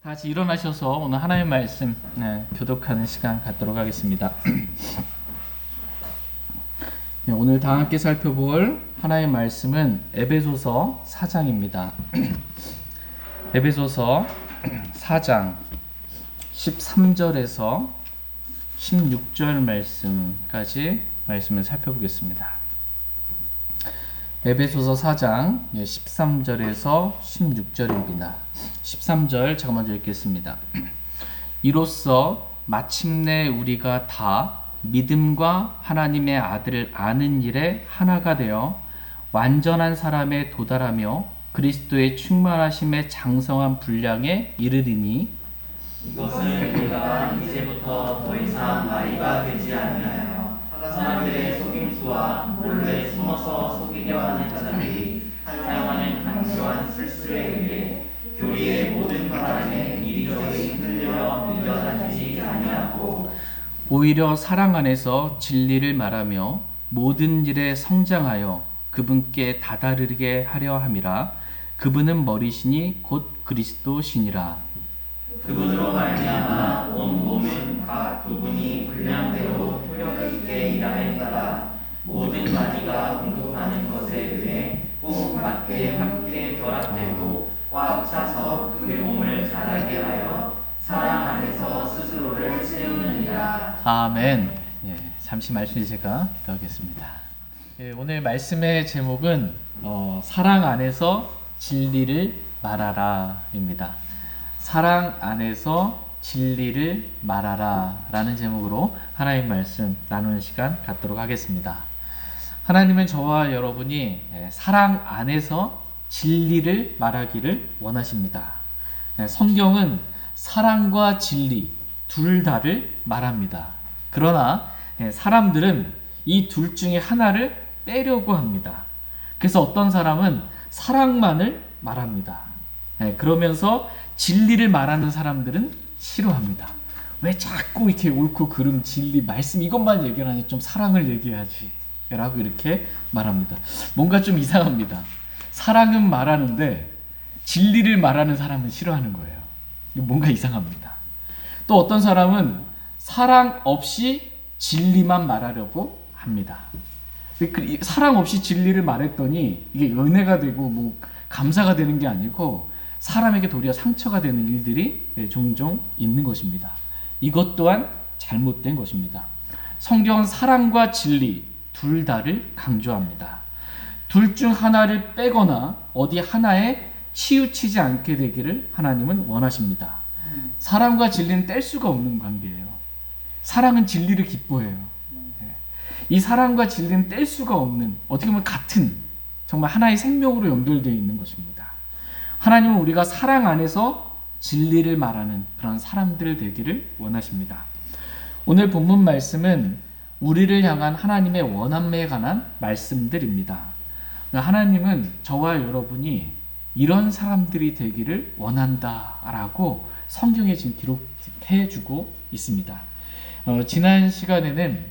다 같이 일어나셔서 오늘 하나님의 말씀 교독하는 시간 갖도록 하겠습니다. 오늘 다 함께 살펴볼 하나님의 말씀은 에베소서 4장입니다. 에베소서 4장 13절에서 16절 말씀까지 말씀을 살펴보겠습니다. 에베소서 4장 13절에서 16절입니다. 13절 제가 먼저 읽겠습니다. 이로써 마침내 우리가 다 믿음과 하나님의 아들을 아는 일에 하나가 되어 완전한 사람에 도달하며 그리스도의 충만하심의 장성한 분량에 이르리니 이것은 우리가 이제부터 더 이상 나이가 되지 않으며 사람들의 속임수와 몰래 숨어서 속이려 하는 자들이 사용하는 간교한 술수에 의해 교리의 모든 바람에 이리저리 흔들려 밀려다니지 아니하고 오히려 사랑 안에서 진리를 말하며 모든 일에 성장하여 그분께 다다르게 하려 함이라. 그분은 머리시니 곧 그리스도시니라. 그분으로 말미암아 온 몸은 각 부분이 분량대로 효력 있게 일함에 따라 모든 마디가 공급하는 것에 의해 꼭 맞게 함께 결합되고 꽉 차서 그 몸을 자라게 하여 사랑 안에서 스스로를 세우느니라. 아멘. 잠시 말씀 제가 기도하겠습니다. 오늘 말씀의 제목은 사랑 안에서 진리를 말하라입니다. 사랑 안에서 진리를 말하라 라는 제목으로 하나님 말씀 나누는 시간 갖도록 하겠습니다. 하나님은 저와 여러분이 사랑 안에서 진리를 말하기를 원하십니다. 성경은 사랑과 진리 둘 다를 말합니다. 그러나 사람들은 이 둘 중에 하나를 빼려고 합니다. 그래서 어떤 사람은 사랑만을 말합니다. 그러면서 진리를 말하는 사람들은 싫어합니다. 왜 자꾸 이렇게 옳고 그름, 진리, 말씀 이것만 얘기하니 좀 사랑을 얘기하지 라고 이렇게 말합니다. 뭔가 좀 이상합니다. 사랑은 말하는데 진리를 말하는 사람은 싫어하는 거예요. 뭔가 이상합니다. 또 어떤 사람은 사랑 없이 진리만 말하려고 합니다. 사랑 없이 진리를 말했더니 이게 은혜가 되고 뭐 감사가 되는 게 아니고 사람에게 도리어 상처가 되는 일들이 종종 있는 것입니다. 이것 또한 잘못된 것입니다. 성경은 사랑과 진리 둘 다를 강조합니다. 둘 중 하나를 빼거나 어디 하나에 치우치지 않게 되기를 하나님은 원하십니다. 사랑과 진리는 뗄 수가 없는 관계예요. 사랑은 진리를 기뻐해요. 이 사랑과 진리는 뗄 수가 없는, 어떻게 보면 같은, 정말 하나의 생명으로 연결되어 있는 것입니다. 하나님은 우리가 사랑 안에서 진리를 말하는 그런 사람들 되기를 원하십니다. 오늘 본문 말씀은 우리를 향한 하나님의 원함에 관한 말씀들입니다. 하나님은 저와 여러분이 이런 사람들이 되기를 원한다라고 성경에 지금 기록해 주고 있습니다. 지난 시간에는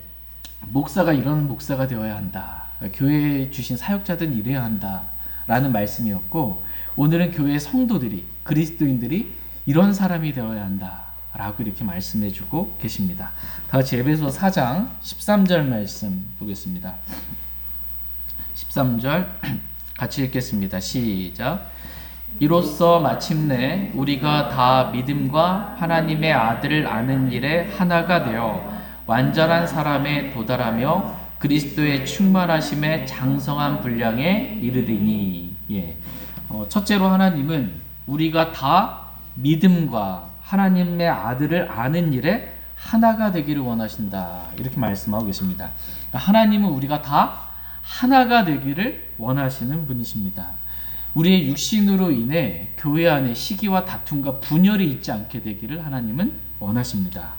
목사가 이런 목사가 되어야 한다. 교회에 주신 사역자들은 이래야 한다. 라는 말씀이었고, 오늘은 교회 성도들이, 그리스도인들이 이런 사람이 되어야 한다. 라고 이렇게 말씀해 주고 계십니다. 다 같이 에베소 4장 13절 말씀 보겠습니다. 13절 같이 읽겠습니다. 시작. 이로써 마침내 우리가 다 믿음과 하나님의 아들을 아는 일에 하나가 되어 완전한 사람에 도달하며 그리스도의 충만하심의 장성한 분량에 이르리니. 첫째로 하나님은 우리가 다 믿음과 하나님의 아들을 아는 일에 하나가 되기를 원하신다. 이렇게 말씀하고 계십니다. 하나님은 우리가 다 하나가 되기를 원하시는 분이십니다. 우리의 육신으로 인해 교회 안에 시기와 다툼과 분열이 있지 않게 되기를 하나님은 원하십니다.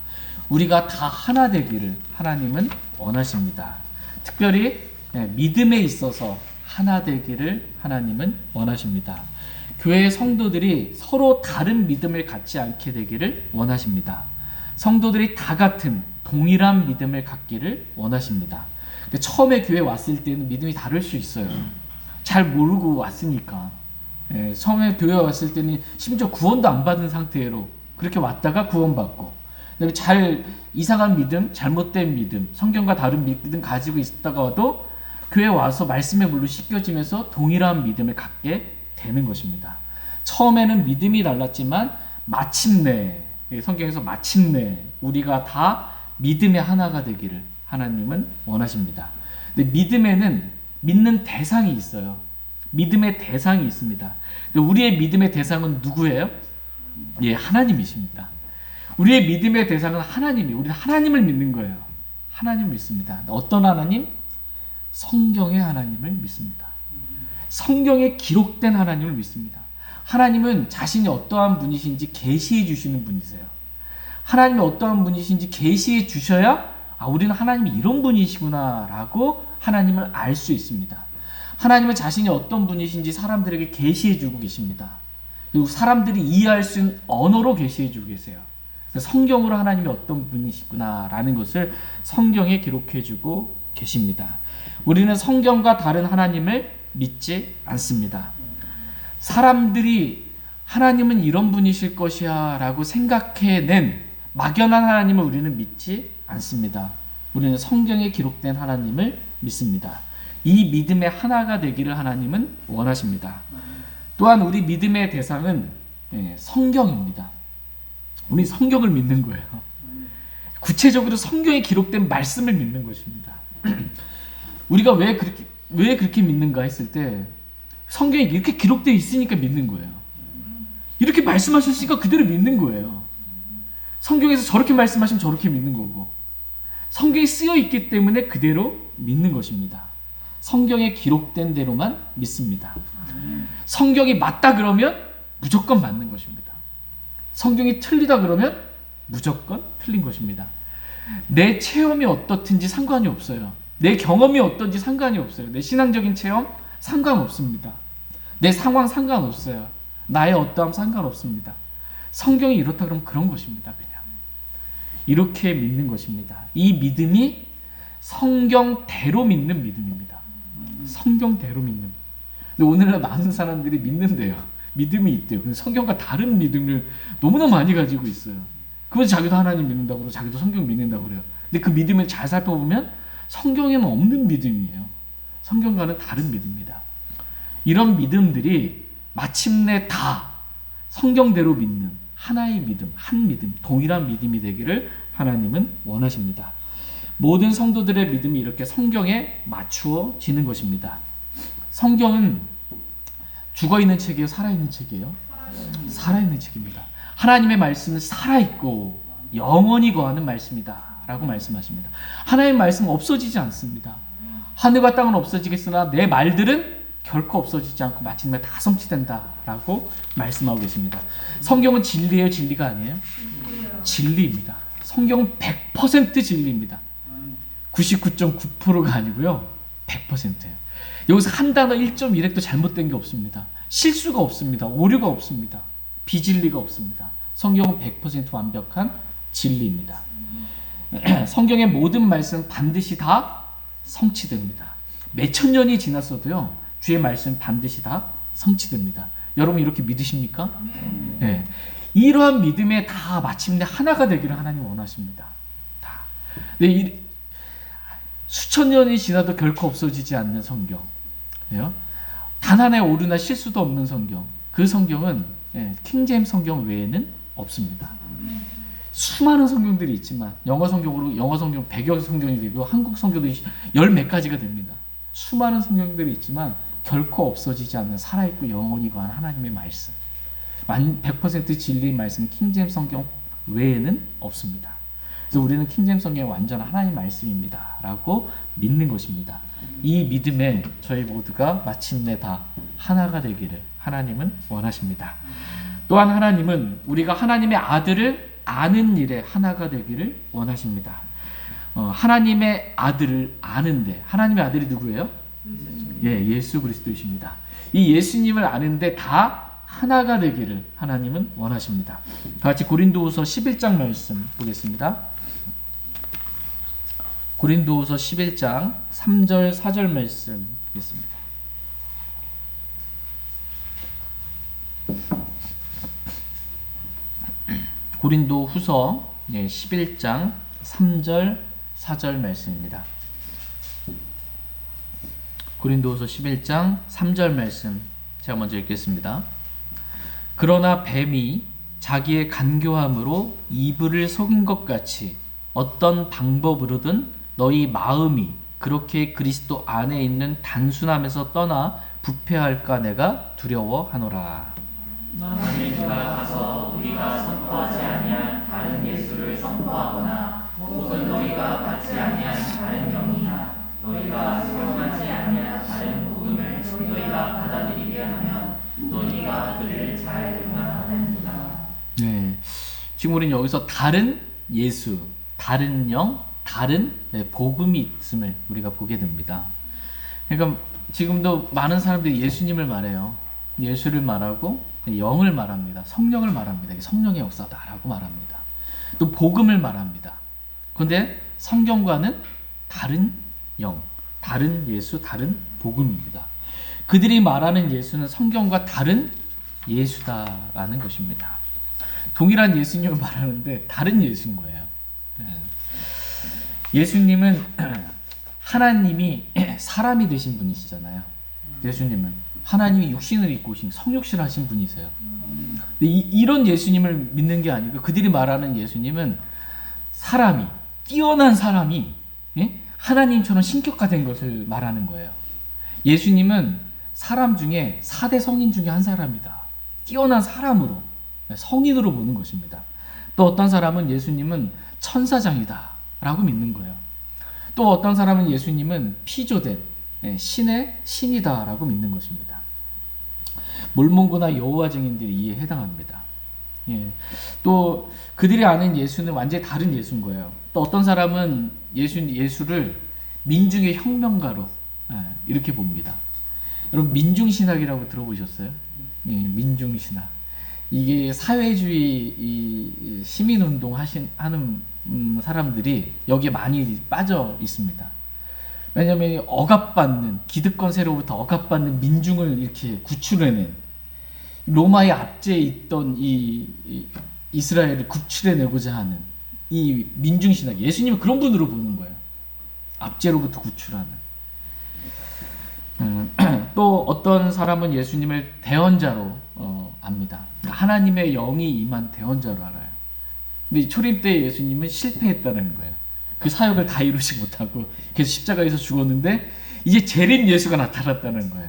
우리가 다 하나 되기를 하나님은 원하십니다. 특별히 믿음에 있어서 하나 되기를 하나님은 원하십니다. 교회의 성도들이 서로 다른 믿음을 갖지 않게 되기를 원하십니다. 성도들이 다 같은 동일한 믿음을 갖기를 원하십니다. 처음에 교회 왔을 때는 믿음이 다를 수 있어요. 잘 모르고 왔으니까. 처음에 교회 왔을 때는 심지어 구원도 안 받은 상태로 그렇게 왔다가 구원받고, 그다음에 잘 이상한 믿음, 잘못된 믿음, 성경과 다른 믿음 가지고 있다가도 교회 와서 말씀의 물로 씻겨지면서 동일한 믿음을 갖게 되는 것입니다. 처음에는 믿음이 달랐지만 마침내, 성경에서 마침내 우리가 다 믿음의 하나가 되기를 하나님은 원하십니다. 근데 믿음에는 믿는 대상이 있어요. 믿음의 대상이 있습니다. 우리의 믿음의 대상은 누구예요? 예, 하나님이십니다. 우리의 믿음의 대상은 하나님이, 우리는 하나님을 믿는 거예요. 하나님을 믿습니다. 어떤 하나님? 성경의 하나님을 믿습니다. 성경에 기록된 하나님을 믿습니다. 하나님은 자신이 어떠한 분이신지 계시해 주시는 분이세요. 하나님이 어떠한 분이신지 계시해 주셔야 우리는 하나님이 이런 분이시구나 라고 하나님을 알 수 있습니다. 하나님은 자신이 어떤 분이신지 사람들에게 계시해 주고 계십니다. 그리고 사람들이 이해할 수 있는 언어로 계시해 주고 계세요. 성경으로 하나님이 어떤 분이시구나 라는 것을 성경에 기록해 주고 계십니다. 우리는 성경과 다른 하나님을 믿지 않습니다. 사람들이 하나님은 이런 분이실 것이야 라고 생각해낸 막연한 하나님을 우리는 믿지 않습니다. 우리는 성경에 기록된 하나님을 믿습니다. 이 믿음의 하나가 되기를 하나님은 원하십니다. 또한 우리 믿음의 대상은 성경입니다. 우리 성경을 믿는 거예요. 구체적으로 성경에 기록된 말씀을 믿는 것입니다. 우리가 왜 그렇게 믿는가 했을 때 성경에 이렇게 기록되어 있으니까 믿는 거예요. 이렇게 말씀하셨으니까 그대로 믿는 거예요. 성경에서 저렇게 말씀하시면 저렇게 믿는 거고, 성경에 쓰여 있기 때문에 그대로 믿는 것입니다. 성경에 기록된 대로만 믿습니다. 성경이 맞다 그러면 무조건 맞는 것입니다. 성경이 틀리다 그러면 무조건 틀린 것입니다. 내 체험이 어떻든지 상관이 없어요. 내 경험이 어떤지 상관이 없어요. 내 신앙적인 체험 상관없습니다. 내 상황 상관없어요. 나의 어떠함 상관없습니다. 성경이 이렇다 그러면 그런 것입니다. 그냥 이렇게 믿는 것입니다. 이 믿음이 성경대로 믿는 믿음입니다. 성경대로 믿는. 근데 오늘날 많은 사람들이 믿는데요. 믿음이 있대요. 근데 성경과 다른 믿음을 너무나 많이 가지고 있어요. 그래서 자기도 하나님 믿는다고 그러고 자기도 성경 믿는다고 그래요. 근데 그 믿음을 잘 살펴보면 성경에는 없는 믿음이에요. 성경과는 다른 믿음입니다. 이런 믿음들이 마침내 다 성경대로 믿는 하나의 믿음, 한 믿음, 동일한 믿음이 되기를 하나님은 원하십니다. 모든 성도들의 믿음이 이렇게 성경에 맞추어지는 것입니다. 성경은 죽어있는 책이에요? 살아있는 책이에요? 살아있는 책입니다. 하나님의 말씀은 살아있고 영원히 거하는 말씀이다 라고 말씀하십니다. 하나님의 말씀은 없어지지 않습니다. 하늘과 땅은 없어지겠으나 내 말들은 결코 없어지지 않고 마침내 다 성취된다 라고 말씀하고 계십니다. 성경은 진리예요? 진리가 아니에요? 진리입니다. 성경은 100% 진리입니다. 99.9%가 아니고요. 100%예요. 여기서 한 단어 1.1획도 잘못된 게 없습니다. 실수가 없습니다. 오류가 없습니다. 비진리가 없습니다. 성경은 100% 완벽한 진리입니다. 성경의 모든 말씀은 반드시 다 성취됩니다. 몇천 년이 지났어도요. 주의 말씀은 반드시 다 성취됩니다. 여러분 이렇게 믿으십니까? 네. 이러한 믿음에 다 마침내 하나가 되기를 하나님 원하십니다. 다. 네, 수천 년이 지나도 결코 없어지지 않는 성경. 단 하나의 오류나 실수도 없는 성경. 그 성경은 킹제임스 성경 외에는 없습니다. 수많은 성경들이 있지만 영어 성경 100여 성경이 되고 한국 성경도 열 몇 가지가 됩니다. 수많은 성경들이 있지만 결코 없어지지 않는 살아있고 영원히 거한 하나님의 말씀. 100% 진리의 말씀 킹제임스 성경 외에는 없습니다. 그래서 우리는 킹제임스 성경의 완전한 하나님 말씀입니다 라고 믿는 것입니다. 이 믿음에 저희 모두가 마침내 다 하나가 되기를 하나님은 원하십니다. 또한 하나님은 우리가 하나님의 아들을 아는 일에 하나가 되기를 원하십니다. 하나님의 아들을 아는데, 하나님의 아들이 누구예요? 예수 그리스도이십니다. 이 예수님을 아는데 다 하나가 되기를 하나님은 원하십니다. 다 같이 고린도후서 11장 말씀 보겠습니다. 고린도후서 11장 3절 4절 말씀 보겠습니다. 고린도 후서 11장 3절 4절 말씀입니다. 고린도후서 11장 3절 말씀 제가 먼저 읽겠습니다. 그러나 뱀이 자기의 간교함으로 이브를 속인 것 같이 어떤 방법으로든 너희 마음이 그렇게 그리스도 안에 있는 단순함에서 떠나 부패할까 내가 두려워하노라. 만일 그가 가서 우리가 선포하지 아니한 다른 예수를 선포하거나 혹은 너희가 받지 아니한 다른 영이나 너희가 수용하지 아니한 다른 복음을 너희가 받아들이게 하면 너희가 그를 잘 용납하는구나. 네, 지금 우리는 여기서 다른 예수, 다른 영, 다른 복음이 있음을 우리가 보게 됩니다. 그러니까 지금도 많은 사람들이 예수님을 말해요. 예수를 말하고 영을 말합니다. 성령을 말합니다. 이게 성령의 역사다라고 말합니다. 또 복음을 말합니다. 그런데 성경과는 다른 영, 다른 예수, 다른 복음입니다. 그들이 말하는 예수는 성경과 다른 예수다라는 것입니다. 동일한 예수님을 말하는데 다른 예수인 거예요. 예수님은 하나님이 사람이 되신 분이시잖아요. 예수님은 하나님이 육신을 입고 오신 성육신을 하신 분이세요. 근데 이런 예수님을 믿는 게 아니고 그들이 말하는 예수님은 사람이, 뛰어난 사람이 하나님처럼 신격화된 것을 말하는 거예요. 예수님은 사람 중에 4대 성인 중에 한 사람이다. 뛰어난 사람으로, 성인으로 보는 것입니다. 또 어떤 사람은 예수님은 천사장이다 라고 믿는 거예요. 또 어떤 사람은 예수님은 피조된 신의 신이다 라고 믿는 것입니다. 몰몬고나 여호와 증인들이 이에 해당합니다. 또 그들이 아는 예수는 완전히 다른 예수인 거예요. 또 어떤 사람은 예수를 민중의 혁명가로 이렇게 봅니다. 여러분 민중신학이라고 들어보셨어요? 민중신학. 이게 사회주의 시민운동 하는 사람들이 여기에 많이 빠져 있습니다. 왜냐하면 억압받는, 기득권 세로부터 억압받는 민중을 이렇게 구출해낸, 로마의 압제에 있던 이 이스라엘을 구출해내고자 하는 이 민중신학, 예수님은 그런 분으로 보는 거예요. 압제로부터 구출하는. 또 어떤 사람은 예수님을 대언자로 압니다. 하나님의 영이 임한 대언자로 알아요. 근데 초림 때 예수님은 실패했다는 거예요. 그 사역을 다 이루지 못하고 그래서 십자가에서 죽었는데 이제 재림 예수가 나타났다는 거예요.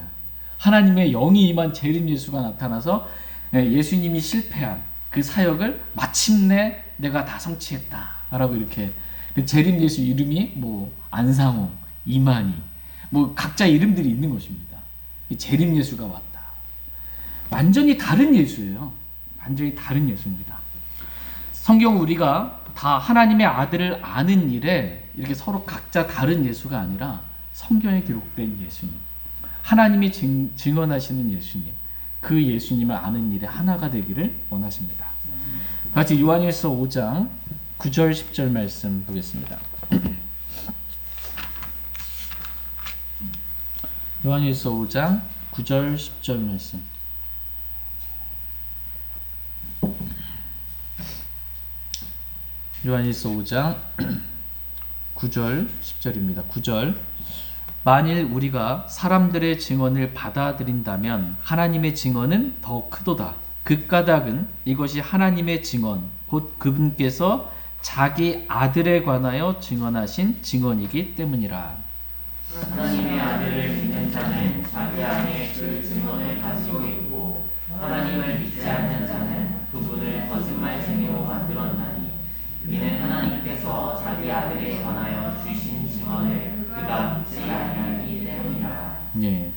하나님의 영이 임한 재림 예수가 나타나서 예수님이 실패한 그 사역을 마침내 내가 다 성취했다라고 이렇게 재림 예수 이름이 뭐 안상홍, 이만희 뭐 각자 이름들이 있는 것입니다. 재림 예수가 왔다. 완전히 다른 예수예요. 완전히 다른 예수입니다. 성경 우리가 다 하나님의 아들을 아는 일에 이렇게 서로 각자 다른 예수가 아니라 성경에 기록된 예수님, 하나님이 증언하시는 예수님, 그 예수님을 아는 일에 하나가 되기를 원하십니다. 같이 요한일서 5장 9절 10절 말씀 보겠습니다. 요한일서 5장 9절 10절 말씀. 요한일서 5장 9절 10절입니다. 9절. 만일 우리가 사람들의 증언을 받아들인다면 하나님의 증언은 더 크도다. 그 까닭은 이것이 하나님의 증언, 곧 그분께서 자기 아들에 관하여 증언하신 증언이기 때문이라. 하나님의 아들을 믿는 자는 자기 안에 그 증언을 가지고 있고 하나님을 믿지 않는 자는 그분을 거짓말쟁이로 만들었나니 이는 하나님께서 자기 아들에 관하여 주신 증언을 그가 믿지 아니하기 때문이라. 예,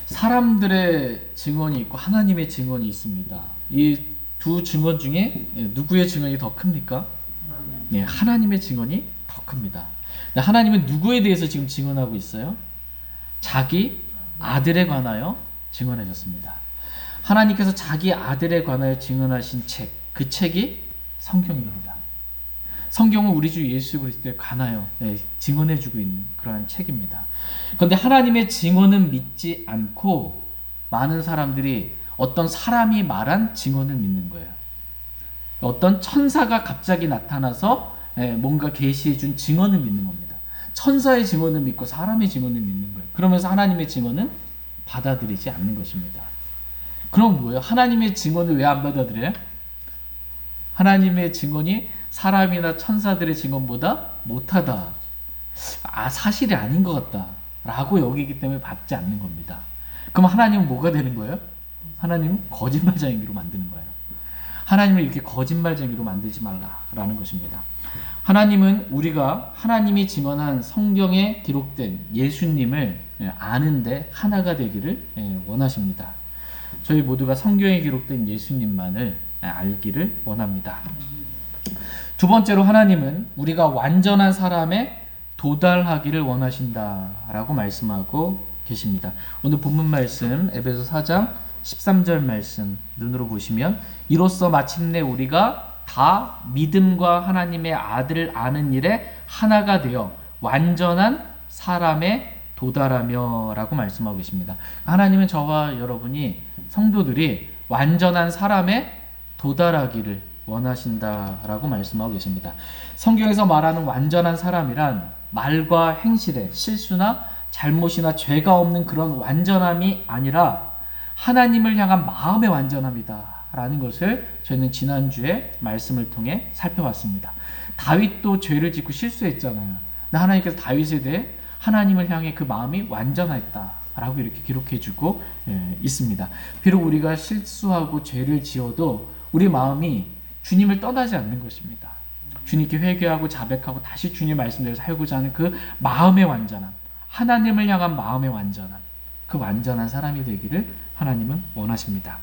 사람들의 증언이 있고 하나님의 증언이 있습니다. 이 두 증언 중에 누구의 증언이 더 큽니까? 예, 하나님의 증언이 더 큽니다. 하나님은 누구에 대해서 지금 증언하고 있어요? 자기 아들에 관하여 증언하셨습니다. 하나님께서 자기 아들에 관하여 증언하신 책, 그 책이 성경입니다. 성경은 우리 주 예수 그리스도에 관하여 증언해주고 있는 그러한 책입니다. 그런데 하나님의 증언은 믿지 않고 많은 사람들이 어떤 사람이 말한 증언을 믿는 거예요. 어떤 천사가 갑자기 나타나서 뭔가 계시해 준 증언을 믿는 겁니다. 천사의 증언을 믿고 사람의 증언을 믿는 거예요. 그러면서 하나님의 증언은 받아들이지 않는 것입니다. 그럼 뭐예요? 하나님의 증언을 왜 안 받아들여요? 하나님의 증언이 사람이나 천사들의 증언보다 못하다. 사실이 아닌 것 같다. 라고 여기기 때문에 받지 않는 겁니다. 그럼 하나님은 뭐가 되는 거예요? 하나님은 거짓말쟁이로 만드는 거예요. 하나님을 이렇게 거짓말쟁이로 만들지 말라라는 것입니다. 하나님은 우리가 하나님이 증언한 성경에 기록된 예수님을 아는데 하나가 되기를 원하십니다. 저희 모두가 성경에 기록된 예수님만을 알기를 원합니다. 두 번째로 하나님은 우리가 완전한 사람에 도달하기를 원하신다라고 말씀하고 계십니다. 오늘 본문 말씀 에베소 4장 13절 말씀 눈으로 보시면 이로써 마침내 우리가 다 믿음과 하나님의 아들을 아는 일에 하나가 되어 완전한 사람에 도달하며 라고 말씀하고 계십니다. 하나님은 저와 여러분이 성도들이 완전한 사람에 도달하기를 원하신다라고 말씀하고 계십니다. 성경에서 말하는 완전한 사람이란 말과 행실에 실수나 잘못이나 죄가 없는 그런 완전함이 아니라 하나님을 향한 마음의 완전함이다 라는 것을 저희는 지난주에 말씀을 통해 살펴봤습니다. 다윗도 죄를 짓고 실수했잖아요. 하나님께서 다윗에 대해 하나님을 향해 그 마음이 완전했다 라고 이렇게 기록해주고 있습니다. 비록 우리가 실수하고 죄를 지어도 우리 마음이 주님을 떠나지 않는 것입니다. 주님께 회개하고 자백하고 다시 주님 말씀대로 살고자 하는 그 마음의 완전함, 하나님을 향한 마음의 완전함, 그 완전한 사람이 되기를 하나님은 원하십니다.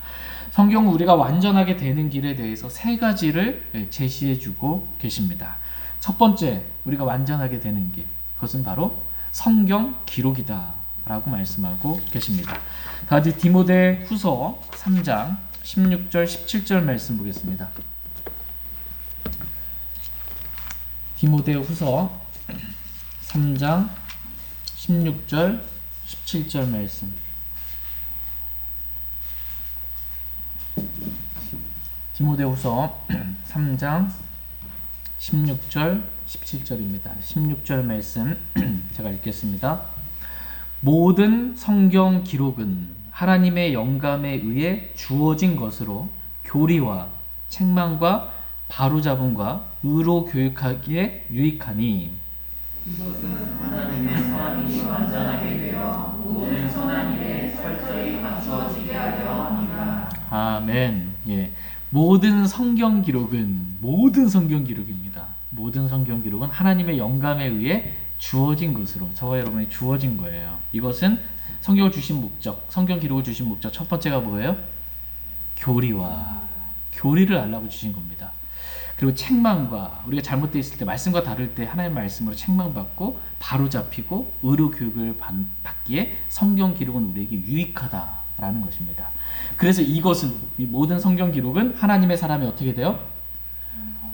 성경은 우리가 완전하게 되는 길에 대해서 세 가지를 제시해주고 계십니다. 첫 번째, 우리가 완전하게 되는 길, 그것은 바로 성경 기록이다 라고 말씀하고 계십니다. 다 같이 디모데 후서 3장 16절 17절 말씀 보겠습니다. 디모데 후서 3장 16절 17절 말씀. 디모데후서 3장 16절 17절입니다. 16절 말씀 제가 읽겠습니다. 모든 성경 기록은 하나님의 영감에 의해 주어진 것으로 교리와 책망과 바로잡음과 의로 교육하기에 유익하니 이것은 하나님의 사람이 완전하게 되어 모든 선한 일에 철저히 갖추어지게 하려 합니다. 아멘. 예. 모든 성경 기록입니다. 모든 성경 기록은 하나님의 영감에 의해 주어진 것으로 저와 여러분이 주어진 거예요. 이것은 성경을 주신 목적, 성경 기록을 주신 목적 첫 번째가 뭐예요? 교리를 알라고 주신 겁니다. 그리고 책망과 우리가 잘못되어 있을 때 말씀과 다를 때 하나님의 말씀으로 책망받고 바로 잡히고 의로 교육을 받기에 성경 기록은 우리에게 유익하다라는 것입니다. 그래서 이것은 이 모든 성경 기록은 하나님의 사람이 어떻게 돼요?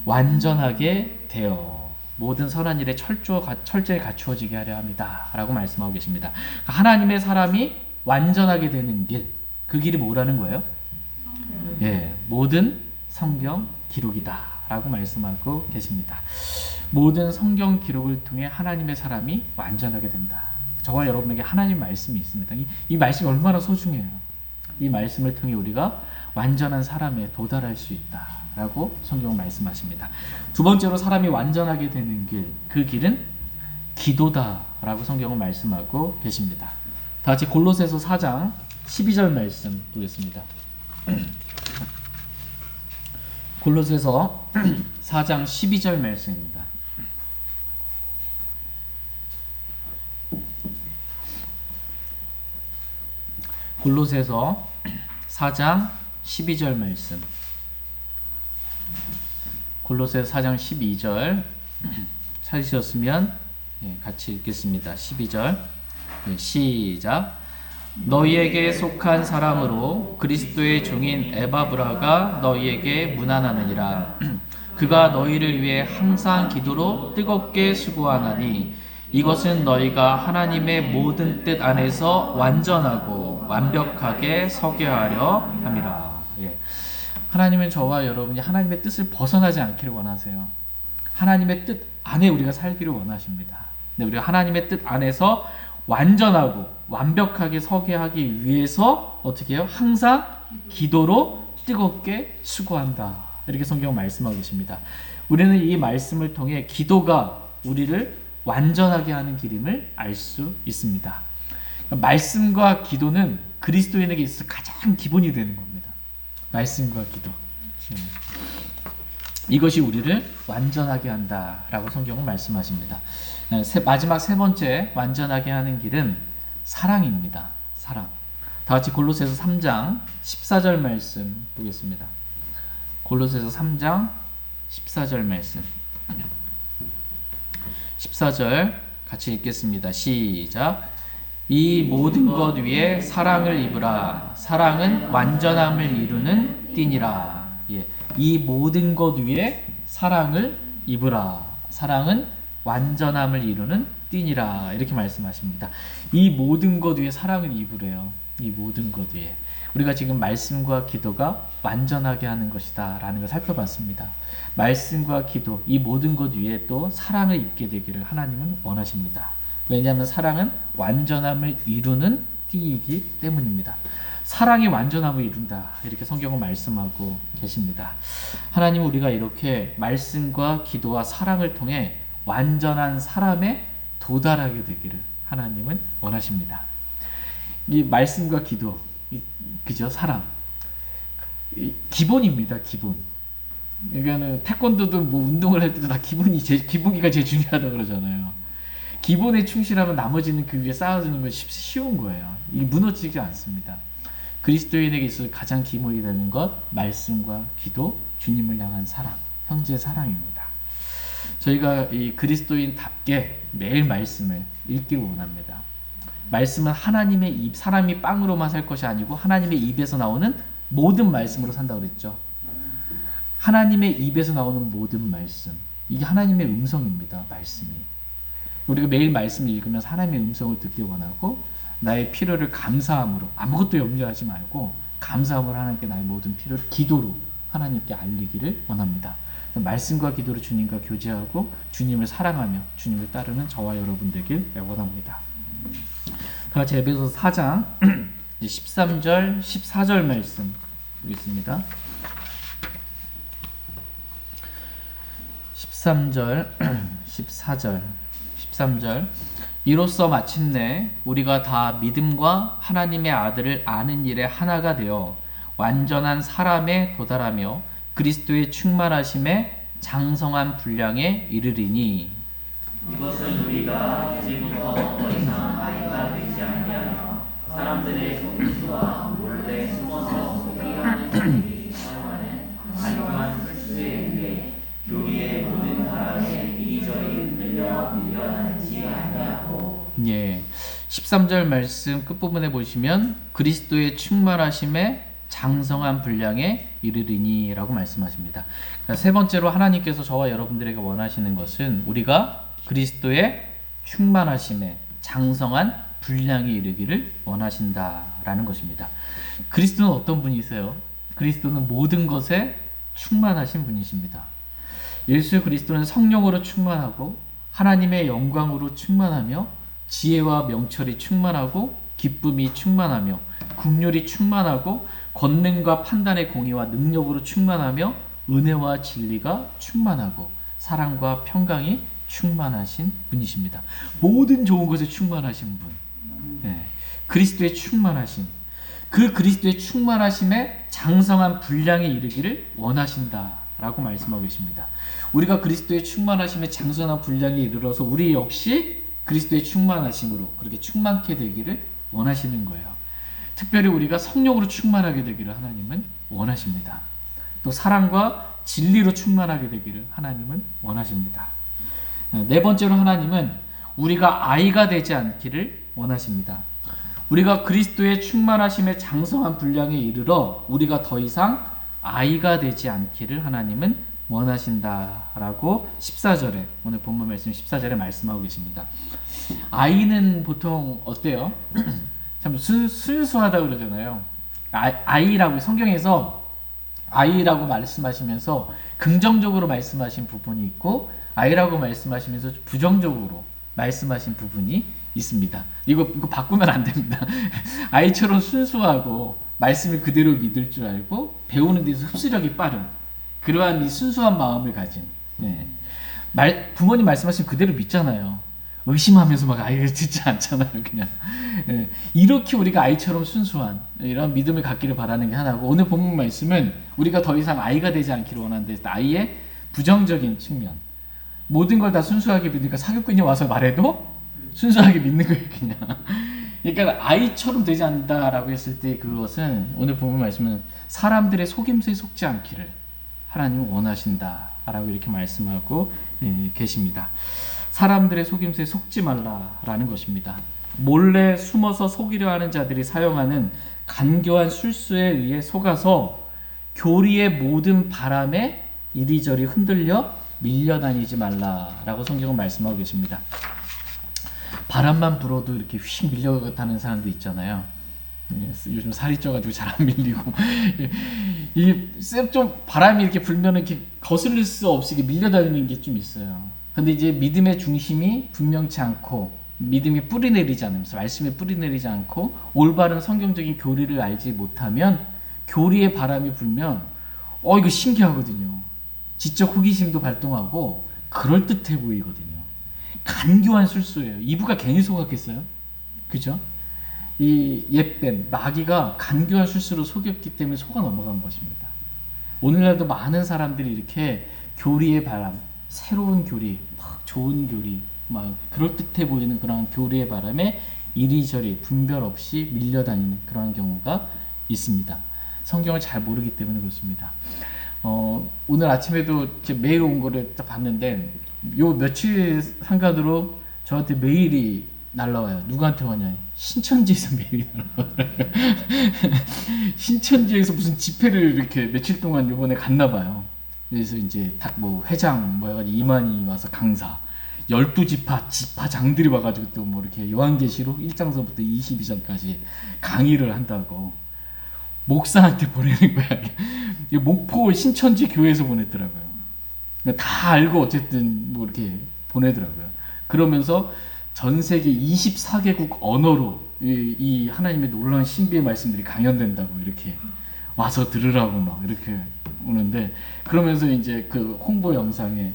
완전하게 되어 모든 선한 일에 철저히 갖추어지게 하려 합니다 라고 말씀하고 계십니다. 하나님의 사람이 완전하게 되는 길, 그 길이 뭐라는 거예요? 예, 모든 성경 기록이다 라고 말씀하고 계십니다. 모든 성경 기록을 통해 하나님의 사람이 완전하게 된다. 저와 여러분에게 하나님 말씀이 있습니다. 이 말씀이 얼마나 소중해요. 이 말씀을 통해 우리가 완전한 사람에 도달할 수 있다 라고 성경은 말씀하십니다. 두 번째로 사람이 완전하게 되는 길, 그 길은 기도다 라고 성경은 말씀하고 계십니다. 다 같이 골로새서 4장 12절 말씀 보겠습니다. 골로새서 4장 12절 말씀입니다. 골로새서 4장 12절 말씀. 골로새서 4장 12절 찾으셨으면 같이 읽겠습니다. 12절 시작. 너희에게 속한 사람으로 그리스도의 종인 에바브라가 너희에게 문안하느니라. 그가 너희를 위해 항상 기도로 뜨겁게 수고하나니 이것은 너희가 하나님의 모든 뜻 안에서 완전하고 완벽하게 서게 하려 함이라. 하나님은 저와 여러분이 하나님의 뜻을 벗어나지 않기를 원하세요. 하나님의 뜻 안에 우리가 살기를 원하십니다. 네, 우리가 하나님의 뜻 안에서 완전하고 완벽하게 서게 하기 위해서 어떻게 해요? 항상 기도로 뜨겁게 수고한다. 이렇게 성경 말씀하고 계십니다. 우리는 이 말씀을 통해 기도가 우리를 완전하게 하는 길임을 알 수 있습니다. 말씀과 기도는 그리스도인에게 있어서 가장 기본이 되는 겁니다. 말씀과 기도. 이것이 우리를 완전하게 한다라고 성경은 말씀하십니다. 마지막 세 번째 완전하게 하는 길은 사랑입니다. 사랑. 다 같이 골로새서 3장 14절 말씀 보겠습니다. 골로새서 3장 14절 말씀. 14절 같이 읽겠습니다. 시작. 이 모든 것 위에 사랑을 입으라. 사랑은 완전함을 이루는 띠니라. 예. 이 모든 것 위에 사랑을 입으라. 사랑은 완전함을 이루는 띠니라. 이렇게 말씀하십니다. 이 모든 것 위에 사랑을 입으래요. 이 모든 것 위에. 우리가 지금 말씀과 기도가 완전하게 하는 것이다 라는 걸 살펴봤습니다. 말씀과 기도, 이 모든 것 위에 또 사랑을 입게 되기를 하나님은 원하십니다. 왜냐하면 사랑은 완전함을 이루는 띠이기 때문입니다. 사랑이 완전함을 이룬다. 이렇게 성경은 말씀하고 계십니다. 하나님은 우리가 이렇게 말씀과 기도와 사랑을 통해 완전한 사람에 도달하게 되기를 하나님은 원하십니다. 이 말씀과 기도, 그죠? 사랑. 기본입니다. 기본. 그러니까는 태권도도 뭐 운동을 할 때도 다 기본기가 제일 중요하다고 그러잖아요. 기본에 충실하면 나머지는 그 위에 쌓아주는 건 쉬운 거예요. 이 무너지지 않습니다. 그리스도인에게 있어서 가장 기본이 되는 것, 말씀과 기도, 주님을 향한 사랑, 형제의 사랑입니다. 저희가 이 그리스도인답게 매일 말씀을 읽기를 원합니다. 말씀은 하나님의 입, 사람이 빵으로만 살 것이 아니고 하나님의 입에서 나오는 모든 말씀으로 산다고 그랬죠. 하나님의 입에서 나오는 모든 말씀, 이게 하나님의 음성입니다. 말씀이. 우리가 매일 말씀을 읽으면서 하나님의 음성을 듣기 원하고 나의 필요를 감사함으로, 아무것도 염려하지 말고 감사함으로 하나님께 나의 모든 필요를 기도로 하나님께 알리기를 원합니다. 말씀과 기도로 주님과 교제하고 주님을 사랑하며 주님을 따르는 저와 여러분 되길 원합니다. 다 같이 에베소서 4장 13절 14절 말씀 보겠습니다. 13절 13절 이로써 마침내 우리가 다 믿음과 하나님의 아들을 아는 일에 하나가 되어 완전한 사람에 도달하며 그리스도의 충만하심에 장성한 분량에 이르리니 이것은 우리가 이제부터 더 이상 아이가 되지 아니하며 사람들의 속임수와 몰래 숨어서 소비하는 자들이 사용하는 간교한 술수에 의해 교리의 모든 타락에 이리저리 흔들려 밀려나지 아니하고. 예, 13절 말씀 끝부분에 보시면 그리스도의 충만하심에 장성한 분량에 이르리니 라고 말씀하십니다. 세 번째로 하나님께서 저와 여러분들에게 원하시는 것은 우리가 그리스도의 충만하심에 장성한 분량에 이르기를 원하신다라는 것입니다. 그리스도는 어떤 분이세요? 그리스도는 모든 것에 충만하신 분이십니다. 예수 그리스도는 성령으로 충만하고 하나님의 영광으로 충만하며 지혜와 명철이 충만하고 기쁨이 충만하며 긍휼이 충만하고 권능과 판단의 공의와 능력으로 충만하며 은혜와 진리가 충만하고 사랑과 평강이 충만하신 분이십니다. 모든 좋은 것에 충만하신 분. 네. 그리스도의 충만하심. 그 그리스도의 충만하심에 장성한 분량에 이르기를 원하신다라고 말씀하고 계십니다. 우리가 그리스도의 충만하심에 장성한 분량에 이르러서 우리 역시 그리스도의 충만하심으로 그렇게 충만케 되기를 원하시는 거예요. 특별히 우리가 성령으로 충만하게 되기를 하나님은 원하십니다. 또 사랑과 진리로 충만하게 되기를 하나님은 원하십니다. 네 번째로 하나님은 우리가 아이가 되지 않기를 원하십니다. 우리가 그리스도의 충만하심에 장성한 분량에 이르러 우리가 더 이상 아이가 되지 않기를 하나님은 원하신다라고 14절에 오늘 본문 말씀 14절에 말씀하고 계십니다. 아이는 보통 어때요? 참 순수하다고 그러잖아요. 아이라고 성경에서 아이라고 말씀하시면서 긍정적으로 말씀하신 부분이 있고 아이라고 말씀하시면서 부정적으로 말씀하신 부분이 있습니다. 이거 바꾸면 안 됩니다. 아이처럼 순수하고 말씀을 그대로 믿을 줄 알고 배우는 데서 흡수력이 빠른 그러한 이 순수한 마음을 가진 부모님 말씀하시면 그대로 믿잖아요. 의심하면서 막 아이가 듣지 않잖아요. 그냥 이렇게 우리가 아이처럼 순수한 이런 믿음을 갖기를 바라는 게 하나고, 오늘 본문 말씀은 우리가 더 이상 아이가 되지 않기를 원하는데 아이의 부정적인 측면, 모든 걸 다 순수하게 믿으니까 사기꾼이 와서 말해도 순수하게 믿는 거예요. 그냥 그러니까 아이처럼 되지 않는다라고 했을 때 그것은 오늘 본문 말씀은 사람들의 속임수에 속지 않기를 하나님은 원하신다라고 이렇게 말씀하고 계십니다. 사람들의 속임수에 속지 말라라는 것입니다. 몰래 숨어서 속이려 하는 자들이 사용하는 간교한 술수에 의해 속아서 교리의 모든 바람에 이리저리 흔들려 밀려다니지 말라라고 성경은 말씀하고 계십니다. 바람만 불어도 이렇게 휙 밀려가는 사람도 있잖아요. 요즘 살이 쪄가지고 잘 안 밀리고 좀 바람이 이렇게 불면 이렇게 거슬릴 수 없이 밀려다니는 게 좀 있어요. 근데 이제 믿음의 중심이 분명치 않고 믿음이 뿌리내리지 않으면서 말씀이 뿌리내리지 않고 올바른 성경적인 교리를 알지 못하면 교리의 바람이 불면 이거 신기하거든요. 지적 호기심도 발동하고 그럴듯해 보이거든요. 간교한 술수예요. 이브가 괜히 속았겠어요? 그죠? 이 옛뱀 마귀가 간교한 술수로 속였기 때문에 속아 넘어간 것입니다. 오늘날도 많은 사람들이 이렇게 교리의 바람, 새로운 교리, 막 좋은 교리, 막 그럴듯해 보이는 그런 교리의 바람에 이리저리 분별 없이 밀려다니는 그런 경우가 있습니다. 성경을 잘 모르기 때문에 그렇습니다. 오늘 아침에도 메일 온 거를 딱 봤는데 요 며칠 상간으로 저한테 메일이 날라와요. 누구한테 오냐? 신천지에서 메일이 날라와요. 신천지에서 무슨 집회를 이렇게 며칠 동안 요번에 갔나 봐요. 그래서 이제 뭐 회장 뭐 해가지고 이만희 와서 강사 12지파장들이 와가지고 또 뭐 이렇게 요한계시록 1장서부터 22장까지 강의를 한다고 목사한테 보내는 거야. 목포 신천지 교회에서 보냈더라고요. 다 알고 어쨌든 뭐 이렇게 보내더라고요. 그러면서 전 세계 24개국 언어로 이 하나님의 놀라운 신비의 말씀들이 강연된다고 이렇게 와서 들으라고 막 이렇게 오는데, 그러면서 이제 그 홍보 영상에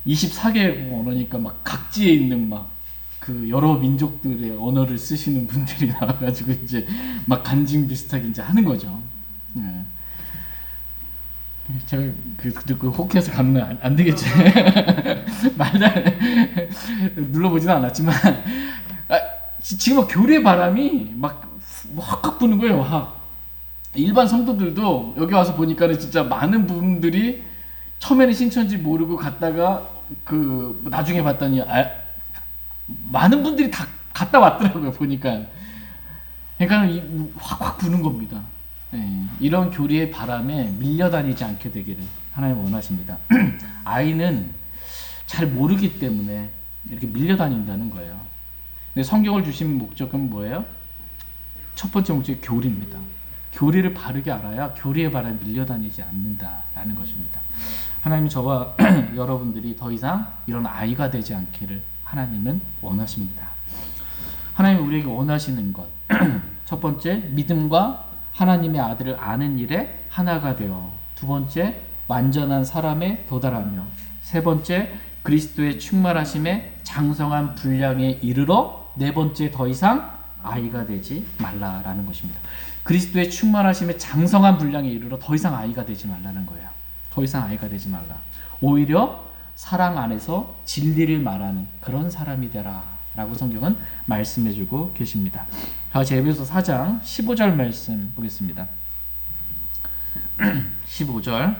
24개국 언어니까 막 각지에 있는 막 그 여러 민족들의 언어를 쓰시는 분들이 나와가지고 이제 막 간증 비슷하게 이제 하는 거죠. 제가 그 혹해서 가면 안 되겠지. 말도 눌러보지는 않았지만 지금 막 교리의 바람이 막 확 부는 거예요. 확. 일반 성도들도 여기 와서 보니까는 진짜 많은 분들이 처음에는 신천지 모르고 갔다가 그 나중에 봤더니 많은 분들이 다 갔다 왔더라고요. 보니까. 그러니까 확 부는 겁니다. 이런 교리의 바람에 밀려다니지 않게 되기를 하나님 원하십니다. 아이는 잘 모르기 때문에 이렇게 밀려다닌다는 거예요. 근데 성경을 주신 목적은 뭐예요? 첫 번째 목적이 교리입니다. 교리를 바르게 알아야 교리의 바람에 밀려다니지 않는다라는 것입니다. 하나님이 저와 여러분들이 더 이상 이런 아이가 되지 않기를 하나님은 원하십니다. 하나님이 우리에게 원하시는 것, 첫 번째 믿음과 하나님의 아들을 아는 일에 하나가 되어, 두 번째 완전한 사람에 도달하며, 세 번째 그리스도의 충만하심에 장성한 분량에 이르러, 네 번째 더 이상 아이가 되지 말라라는 것입니다. 그리스도의 충만하심에 장성한 분량에 이르러 더 이상 아이가 되지 말라는 거예요. 더 이상 아이가 되지 말라. 오히려 사랑 안에서 진리를 말하는 그런 사람이 되라 라고 성경은 말씀해주고 계십니다. 자, 에베소 4장 15절 말씀 보겠습니다. 15절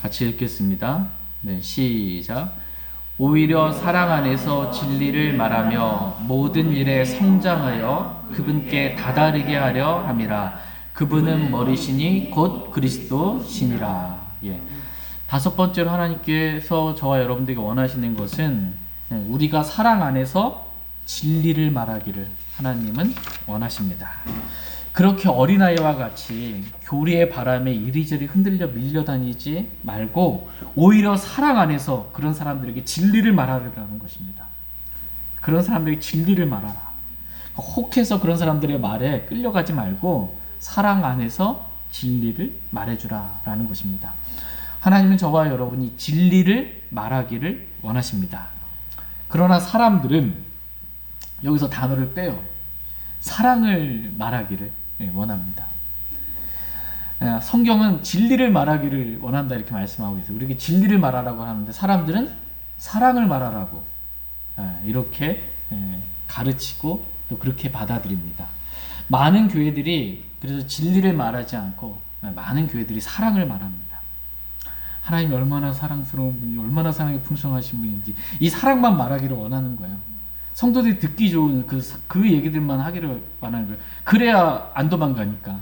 같이 읽겠습니다. 네, 시작. 오히려 사랑 안에서 진리를 말하며 모든 일에 성장하여 그분께 다다르게 하려 함이라. 그분은 머리시니 곧 그리스도시니라. 예. 다섯 번째로 하나님께서 저와 여러분들에게 원하시는 것은 우리가 사랑 안에서 진리를 말하기를 하나님은 원하십니다. 그렇게 어린아이와 같이 교리의 바람에 이리저리 흔들려 밀려다니지 말고 오히려 사랑 안에서 그런 사람들에게 진리를 말하라는 것입니다. 그런 사람들에게 진리를 말하라. 혹해서 그런 사람들의 말에 끌려가지 말고 사랑 안에서 진리를 말해주라라는 것입니다. 하나님은 저와 여러분이 진리를 말하기를 원하십니다. 그러나 사람들은 여기서 단어를 빼요. 사랑을 말하기를 원합니다. 성경은 진리를 말하기를 원한다 이렇게 말씀하고 있어요. 우리에게 진리를 말하라고 하는데 사람들은 사랑을 말하라고 이렇게 가르치고 또 그렇게 받아들입니다. 많은 교회들이 그래서 진리를 말하지 않고 많은 교회들이 사랑을 말합니다. 하나님이 얼마나 사랑스러운 분이 얼마나 사랑이 풍성하신 분인지 이 사랑만 말하기를 원하는 거예요. 성도들이 듣기 좋은 그 얘기들만 하기를 원하는 거예요. 그래야 안 도망가니까.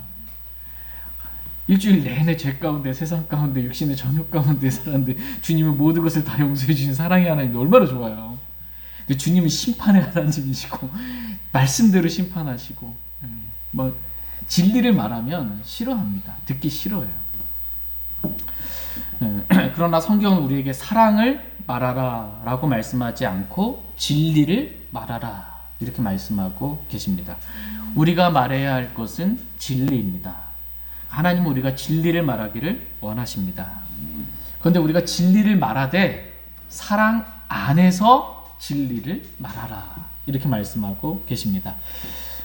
일주일 내내 죄 가운데 세상 가운데 육신의 전욕 가운데 살았는데 주님은 모든 것을 다 용서해 주신 사랑의 하나님이 얼마나 좋아요. 근데 주님은 심판의 하나님이시고 말씀대로 심판하시고 진리를 말하면 싫어합니다. 듣기 싫어요. 그러나 성경은 우리에게 사랑을 말하라 라고 말씀하지 않고 진리를 말하라 이렇게 말씀하고 계십니다. 우리가 말해야 할 것은 진리입니다. 하나님은 우리가 진리를 말하기를 원하십니다. 그런데 우리가 진리를 말하되 사랑 안에서 진리를 말하라 이렇게 말씀하고 계십니다.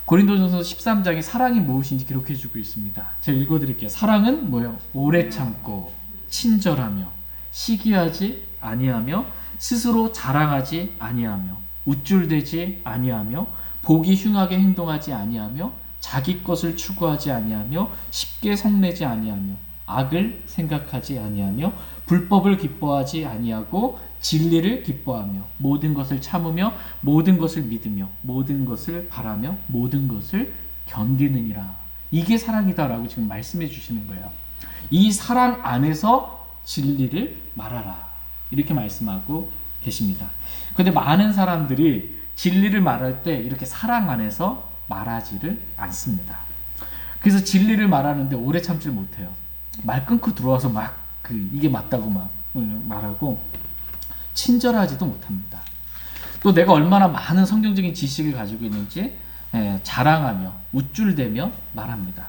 고린도전서 13장에 사랑이 무엇인지 기록해주고 있습니다. 제가 읽어드릴게요. 사랑은 뭐예요? 오래 참고 친절하며 시기하지 아니하며 스스로 자랑하지 아니하며 우쭐대지 아니하며 보기 흉하게 행동하지 아니하며 자기 것을 추구하지 아니하며 쉽게 성내지 아니하며 악을 생각하지 아니하며 불법을 기뻐하지 아니하고 진리를 기뻐하며 모든 것을 참으며 모든 것을 믿으며 모든 것을 바라며 모든 것을 견디느니라. 이게 사랑이다라고 지금 말씀해 주시는 거예요. 이 사랑 안에서 진리를 말하라 이렇게 말씀하고 계십니다. 그런데 많은 사람들이 진리를 말할 때 이렇게 사랑 안에서 말하지를 않습니다. 그래서 진리를 말하는데 오래 참지를 못해요. 말 끊고 들어와서 막 이게 맞다고 막 말하고 친절하지도 못합니다. 또 내가 얼마나 많은 성경적인 지식을 가지고 있는지 자랑하며 우쭐대며 말합니다.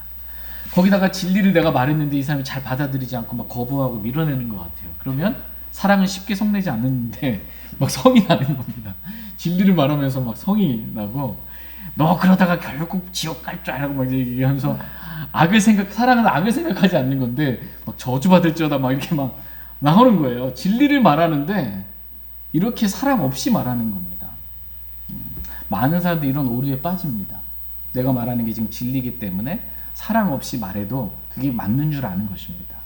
거기다가 진리를 내가 말했는데 이 사람이 잘 받아들이지 않고 막 거부하고 밀어내는 것 같아요. 그러면 사랑은 쉽게 성내지 않는데 막 성이 나는 겁니다. 진리를 말하면서 막 성이 나고 너 그러다가 결국 지옥 갈 줄 알고 막 얘기하면서 사랑은 악을 생각하지 않는 건데 막 저주받을지어다 막 이렇게 막 나오는 거예요. 진리를 말하는데 이렇게 사랑 없이 말하는 겁니다. 많은 사람들이 이런 오류에 빠집니다. 내가 말하는 게 지금 진리이기 때문에 사랑 없이 말해도 그게 맞는 줄 아는 것입니다.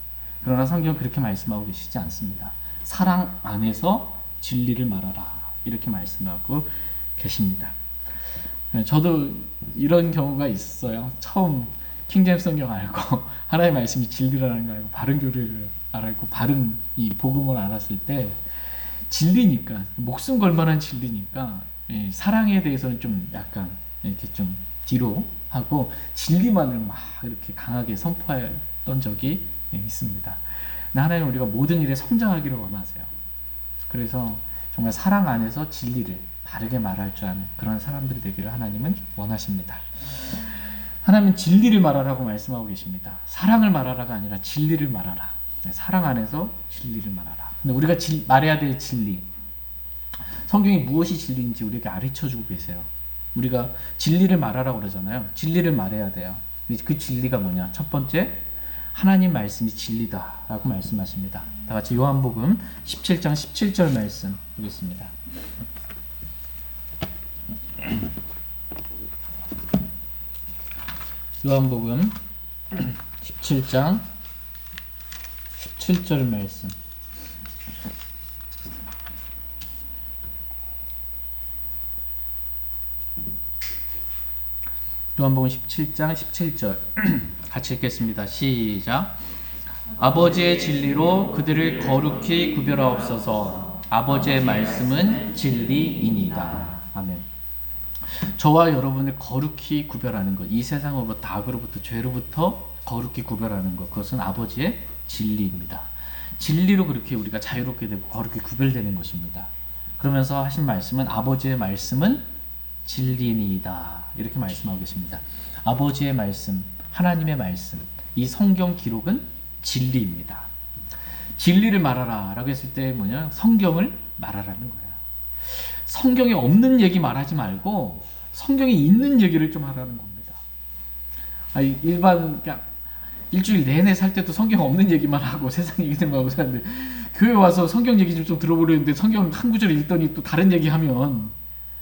그러나 성경은 그렇게 말씀하고 계시지 않습니다. 사랑 안에서 진리를 말하라 이렇게 말씀하고 계십니다. 저도 이런 경우가 있어요. 처음 킹제임스 성경 알고 하나님의 말씀이 진리라는 거 알고 바른 교리를 알고 바른 이 복음을 알았을 때 진리니까 목숨 걸 만한 진리니까 사랑에 대해서는 좀 약간 이렇게 좀 뒤로 하고 진리만을 막 이렇게 강하게 선포했던 적이 있습니다. 하나님은 우리가 모든 일에 성장하기를 원하세요. 그래서 정말 사랑 안에서 진리를 바르게 말할 줄 아는 그런 사람들이 되기를 하나님은 원하십니다. 하나님은 진리를 말하라고 말씀하고 계십니다. 사랑을 말하라가 아니라 진리를 말하라. 사랑 안에서 진리를 말하라. 근데 우리가 말해야 될 진리, 성경이 무엇이 진리인지 우리에게 가르쳐주고 계세요. 우리가 진리를 말하라고 그러잖아요. 진리를 말해야 돼요. 그 진리가 뭐냐? 첫 번째, 하나님 말씀이 진리다라고 말씀하십니다. 다 같이 요한복음 17장 17절 말씀 보겠습니다. 요한복음 17장 17절 말씀. 요한복음 17장 17절 같이 읽겠습니다. 시작. 아버지의 진리로 그들을 거룩히 구별하옵소서. 아버지의 말씀은 진리이니이다. 아멘. 저와 여러분을 거룩히 구별하는 것, 이 세상으로부터, 악으로부터, 죄로부터 거룩히 구별하는 것, 그것은 아버지의 진리입니다. 진리로 그렇게 우리가 자유롭게 되고 거룩히 구별되는 것입니다. 그러면서 하신 말씀은 아버지의 말씀은 진리니이다, 이렇게 말씀하고 계십니다. 아버지의 말씀, 하나님의 말씀, 이 성경 기록은 진리입니다. 진리를 말하라 라고 했을 때 뭐냐? 성경을 말하라는 거야. 성경에 없는 얘기 말하지 말고 성경에 있는 얘기를 좀 하라는 겁니다. 일반 그냥 일주일 내내 살 때도 성경 없는 얘기만 하고 세상 얘기들만 하고 사는데, 교회 와서 성경 얘기 좀 들어보려는데 성경 한 구절 읽더니 또 다른 얘기하면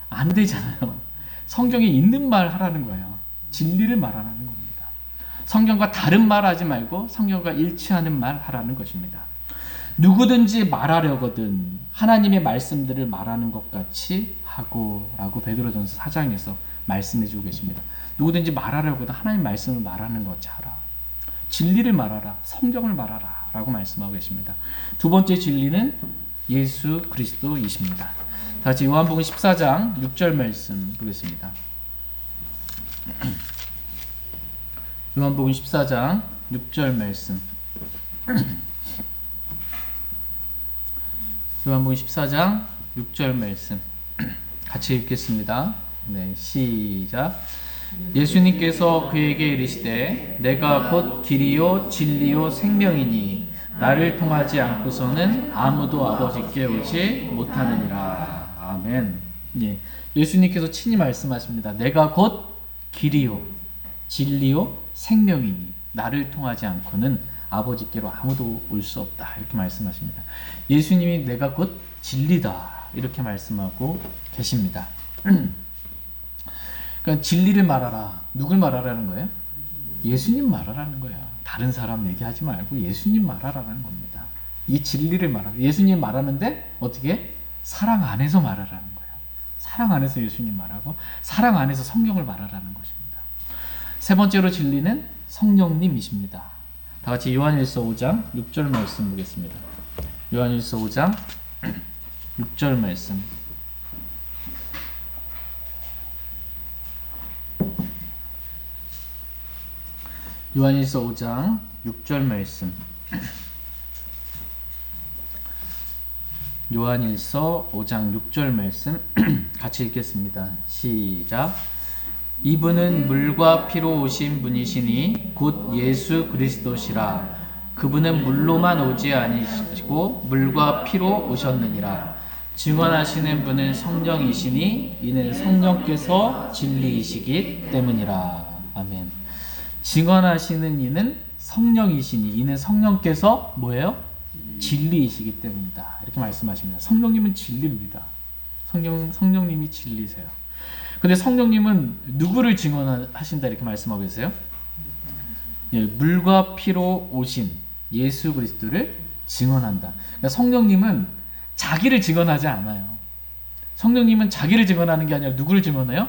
안 되잖아요. 성경에 있는 말 하라는 거예요. 진리를 말하라는 겁니다. 성경과 다른 말 하지 말고 성경과 일치하는 말 하라는 것입니다. 누구든지 말하려거든 하나님의 말씀들을 말하는 것 같이 하고, 라고 베드로전서 4장에서 말씀해 주고 계십니다. 누구든지 말하려거든 하나님 말씀을 말하는 것 같이 하라. 진리를 말하라. 성경을 말하라 라고 말씀하고 계십니다. 두 번째 진리는 예수 그리스도이십니다. 다시 요한복음 14장 6절 말씀 보겠습니다. 요한복음 14장 6절 말씀. 요한복음 14장 6절 말씀 같이 읽겠습니다. 네, 시작. 예수님께서 그에게 이르시되 내가 곧 길이요 진리요 생명이니 나를 통하지 않고서는 아무도 아버지께 오지 못하느니라. 아멘. 예, 예수님께서 친히 말씀하십니다. 내가 곧 길이요 진리요 생명이니 나를 통하지 않고는 아버지께로 아무도 올 수 없다, 이렇게 말씀하십니다. 예수님이 내가 곧 진리다, 이렇게 말씀하고 계십니다. 그러니까 진리를 말하라. 누굴 말하라는 거예요? 예수님 말하라는 거야. 다른 사람 얘기하지 말고 예수님 말하라는 겁니다. 이 진리를 말하라. 예수님 말하는데 어떻게? 사랑 안에서 말하라는 거예요. 사랑 안에서 예수님 말하고 사랑 안에서 성경을 말하라는 것입니다. 세 번째로 진리는 성령님이십니다. 다 같이 요한일서 5장 6절 말씀 보겠습니다. 요한일서 5장 6절 말씀. 요한일서 5장 6절 말씀. 요한일서 5장 6절 말씀 같이 읽겠습니다. 시작. 이분은 물과 피로 오신 분이시니 곧 예수 그리스도시라. 그분은 물로만 오지 아니시고 물과 피로 오셨느니라. 증언하시는 분은 성령이시니 이는 성령께서 진리이시기 때문이라. 아멘. 증언하시는 이는 성령이시니 이는 성령께서 뭐예요? 진리이시기 때문이다, 이렇게 말씀하십니다. 성령님은 진리입니다. 성령님이 진리세요. 근데 성령님은 누구를 증언하신다, 이렇게 말씀하고 계세요? 예, 물과 피로 오신 예수 그리스도를 증언한다. 그러니까 성령님은 자기를 증언하지 않아요. 성령님은 자기를 증언하는 게 아니라 누구를 증언해요?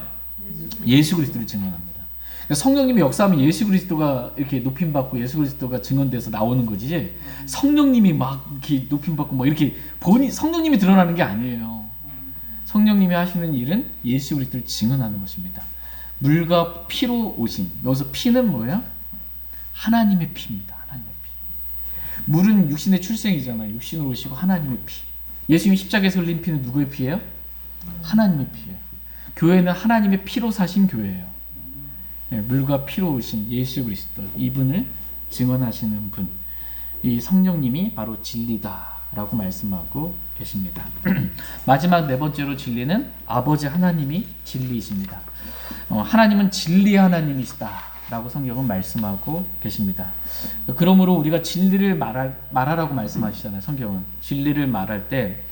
예수 그리스도를 증언합니다. 그러니까 성령님이 역사하면 예수 그리스도가 이렇게 높임받고 예수 그리스도가 증언돼서 나오는 거지, 성령님이 막 이렇게 높임받고 막 이렇게 성령님이 드러나는 게 아니에요. 성령님이 하시는 일은 예수 그리스도를 증언하는 것입니다. 물과 피로 오신, 여기서 피는 뭐예요? 하나님의 피입니다. 하나님의 피. 물은 육신의 출생이잖아요. 육신으로 오시고 하나님의 피. 예수님이 십자가에서 흘린 피는 누구의 피예요? 하나님의 피예요. 교회는 하나님의 피로 사신 교회예요. 예, 물과 피로 오신 예수 그리스도, 이분을 증언하시는 분, 이 성령님이 바로 진리다라고 말씀하고 계십니다. 마지막 네 번째로 진리는 아버지 하나님이 진리이십니다. 하나님은 진리 하나님이시다라고 성경은 말씀하고 계십니다. 그러므로 우리가 진리를 말하라고 말씀하시잖아요. 성경은 진리를 말할 때,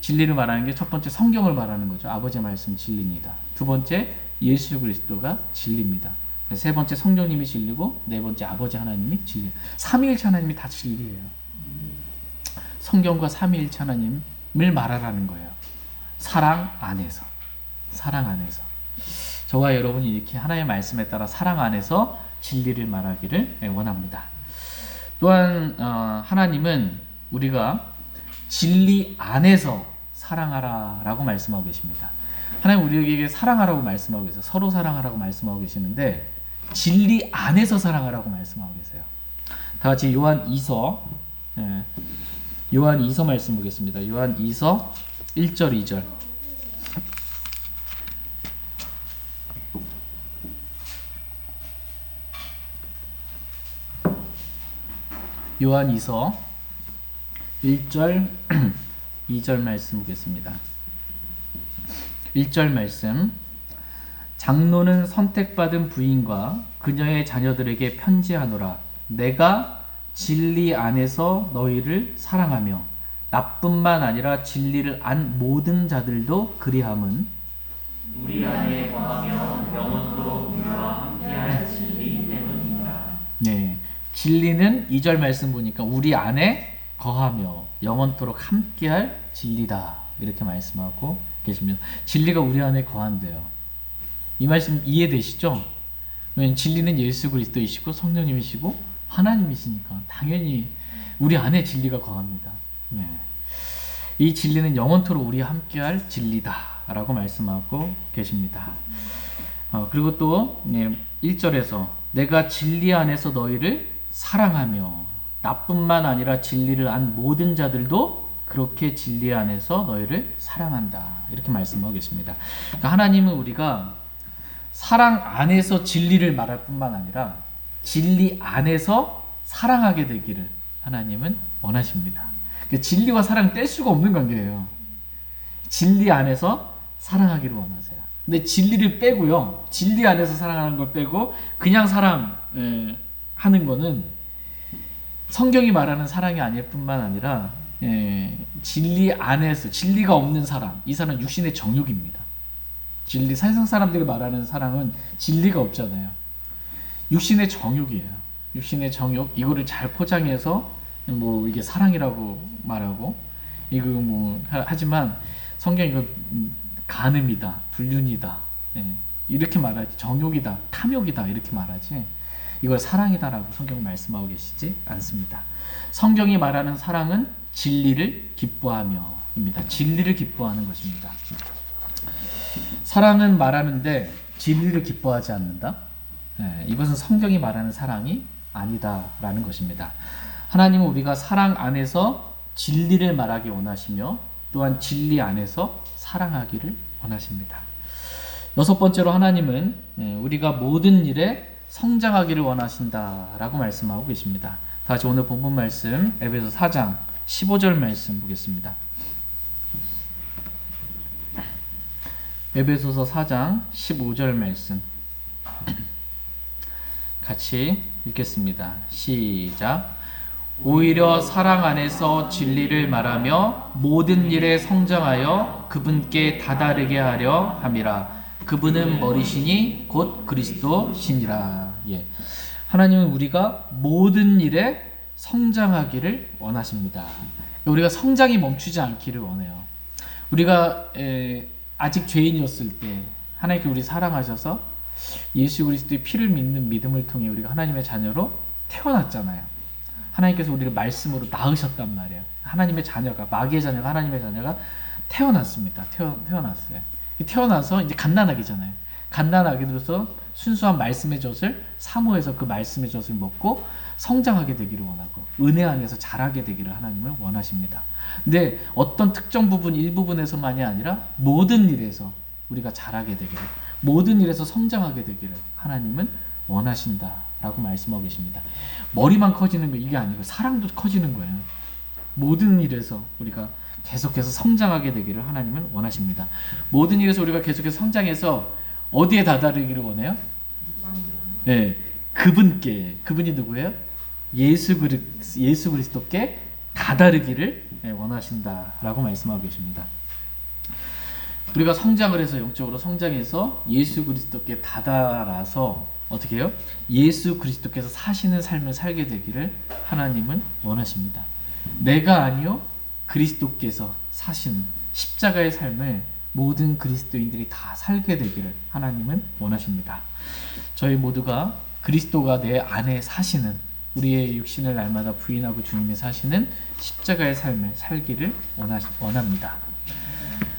진리를 말하는 게 첫 번째 성경을 말하는 거죠. 아버지의 말씀 진리입니다. 두 번째 예수 그리스도가 진리입니다. 세 번째 성령님이 진리고, 네 번째 아버지 하나님이 진리. 삼위일체 하나님이 다 진리예요. 성경과 삼위일체 하나님을 말하라는 거예요. 사랑 안에서. 사랑 안에서. 저와 여러분이 이렇게 하나님의 말씀에 따라 사랑 안에서 진리를 말하기를 원합니다. 또한 하나님은 우리가 진리 안에서 사랑하라 라고 말씀하고 계십니다. 하나님 우리에게 사랑하라고 말씀하고 계세요. 서로 사랑하라고 말씀하고 계시는데 진리 안에서 사랑하라고 말씀하고 계세요. 다 같이 요한 2서 요한 2서 말씀 보겠습니다. 요한 2서 1절 2절. 요한 2서 1절 2절 말씀 보겠습니다. 1절 말씀. 장로는 선택받은 부인과 그녀의 자녀들에게 편지하노라. 내가 진리 안에서 너희를 사랑하며 나뿐만 아니라 진리를 안 모든 자들도 그리함은 우리 안에 거하며 영원토록 우리와 함께할 진리 때문이다. 네, 진리는 2절 말씀 보니까 우리 안에 거하며 영원토록 함께할 진리다 이렇게 말씀하고 계십니다. 진리가 우리 안에 거한대요. 이 말씀 이해되시죠? 왜냐하면 진리는 예수 그리스도이시고 성령님이시고 하나님이시니까 당연히 우리 안에 진리가 거합니다. 네. 이 진리는 영원토록 우리와 함께할 진리다 라고 말씀하고 계십니다. 그리고 또 1절에서 내가 진리 안에서 너희를 사랑하며 나뿐만 아니라 진리를 안 모든 자들도 그렇게 진리 안에서 너희를 사랑한다 이렇게 말씀하고 계십니다. 그러니까 하나님은 우리가 사랑 안에서 진리를 말할 뿐만 아니라 진리 안에서 사랑하게 되기를 하나님은 원하십니다. 그러니까 진리와 사랑은 뗄 수가 없는 관계예요. 진리 안에서 사랑하기를 원하세요. 근데 진리를 빼고요. 진리 안에서 사랑하는 걸 빼고 그냥 사랑하는 거는 성경이 말하는 사랑이 아닐 뿐만 아니라 진리 안에서 진리가 없는 사랑, 이 사람은 육신의 정욕입니다. 진리, 세상 사람들이 말하는 사랑은 진리가 없잖아요. 육신의 정욕이에요. 육신의 정욕, 이거를 잘 포장해서 뭐 이게 사랑이라고 말하고 이거 뭐 하지만 성경이 이거 간음이다, 불륜이다, 이렇게 말하지, 정욕이다, 탐욕이다 이렇게 말하지 이걸 사랑이다라고 성경 말씀하고 계시지 않습니다. 성경이 말하는 사랑은 진리를 기뻐하며입니다. 진리를 기뻐하는 것입니다. 사랑은 말하는데 진리를 기뻐하지 않는다. 이것은 성경이 말하는 사랑이 아니다라는 것입니다. 하나님은 우리가 사랑 안에서 진리를 말하기 원하시며 또한 진리 안에서 사랑하기를 원하십니다. 여섯 번째로 하나님은 우리가 모든 일에 성장하기를 원하신다라고 말씀하고 계십니다. 다시 오늘 본문 말씀 에베소 4장 15절 말씀 보겠습니다. 에베소서 4장 15절 말씀 같이 읽겠습니다. 시작. 오히려 사랑 안에서 진리를 말하며 모든 일에 성장하여 그분께 다다르게 하려 함이라. 그분은 머리시니 곧 그리스도시니라. 하나님은 우리가 모든 일에 성장하기를 원하십니다. 우리가 성장이 멈추지 않기를 원해요. 우리가 아직 죄인이었을 때 하나님께 우리 사랑하셔서 예수 그리스도의 피를 믿는 믿음을 통해 우리가 하나님의 자녀로 태어났잖아요. 하나님께서 우리를 말씀으로 낳으셨단 말이에요. 하나님의 자녀가, 마귀의 자녀가 하나님의 자녀가 태어났습니다. 태어났어요. 태어나서 이제 갓난아기잖아요. 갓난아기로서 순수한 말씀의 젖을 사모해서 그 말씀의 젖을 먹고 성장하게 되기를 원하고 은혜 안에서 자라게 되기를 하나님을 원하십니다. 근데 어떤 특정 부분, 일부분에서만이 아니라 모든 일에서 우리가 자라게 되기를, 모든 일에서 성장하게 되기를 하나님은 원하신다라고 말씀하고 계십니다. 머리만 커지는 거 이게 아니고 사랑도 커지는 거예요. 모든 일에서 우리가 계속해서 성장하게 되기를 하나님은 원하십니다. 모든 일에서 우리가 계속해서 성장해서 어디에 다다르기를 원해요? 네, 그분께, 그분이 누구예요? 예수 그리스도께 다다르기를 원하신다라고 말씀하고 계십니다. 우리가 성장을 해서 영적으로 성장해서 예수 그리스도께 다다라서 어떻게 해요? 예수 그리스도께서 사시는 삶을 살게 되기를 하나님은 원하십니다. 내가 아니요 그리스도께서 사시는 십자가의 삶을 모든 그리스도인들이 다 살게 되기를 하나님은 원하십니다. 저희 모두가 그리스도가 내 안에 사시는, 우리의 육신을 날마다 부인하고 주님이 사시는 십자가의 삶을 살기를 원합니다.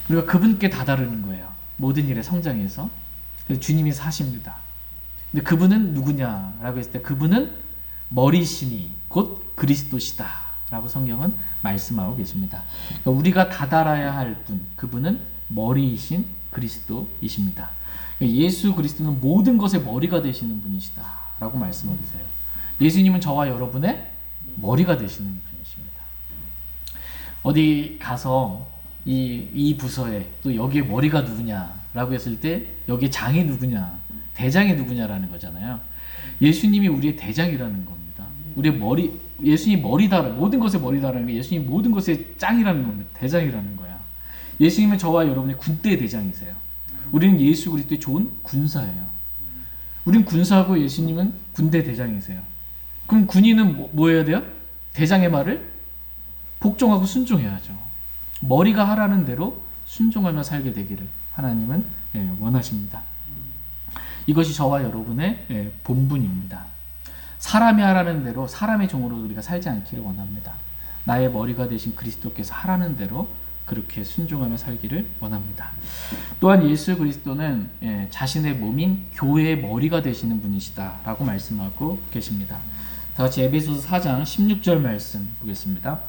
우리가 그분께 다다르는 거예요. 모든 일에 성장해서. 그래서 주님이 사십니다. 근데 그분은 누구냐라고 했을 때 그분은 머리시니 곧 그리스도시다 라고 성경은 말씀하고 계십니다. 그러니까 우리가 다달아야 할 분, 그분은 머리이신 그리스도이십니다. 그러니까 예수 그리스도는 모든 것의 머리가 되시는 분이시다 라고 말씀하고 계세요. 예수님은 저와 여러분의 머리가 되시는 분이십니다. 어디 가서 이 부서에 또 여기에 머리가 누구냐라고 했을 때 여기에 장이 누구냐, 대장이 누구냐라는 거잖아요. 예수님이 우리의 대장이라는 겁니다. 우리의 머리, 예수님이 머리다, 모든 것의 머리다라는 게 예수님이 모든 것의 짱이라는 겁니다. 대장이라는 거야. 예수님은 저와 여러분의 군대의 대장이세요. 우리는 예수 그리스도의 좋은 군사예요. 우린 군사고 예수님은 군대 대장이세요. 그럼 군인은 뭐 해야 돼요? 대장의 말을 복종하고 순종해야죠. 머리가 하라는 대로 순종하며 살게 되기를 하나님은 원하십니다. 이것이 저와 여러분의 본분입니다. 사람이 하라는 대로 사람의 종으로 우리가 살지 않기를 원합니다. 나의 머리가 되신 그리스도께서 하라는 대로 그렇게 순종하며 살기를 원합니다. 또한 예수 그리스도는 자신의 몸인 교회의 머리가 되시는 분이시다 라고 말씀하고 계십니다. 다 같이 에베소서 4장 16절 말씀 보겠습니다.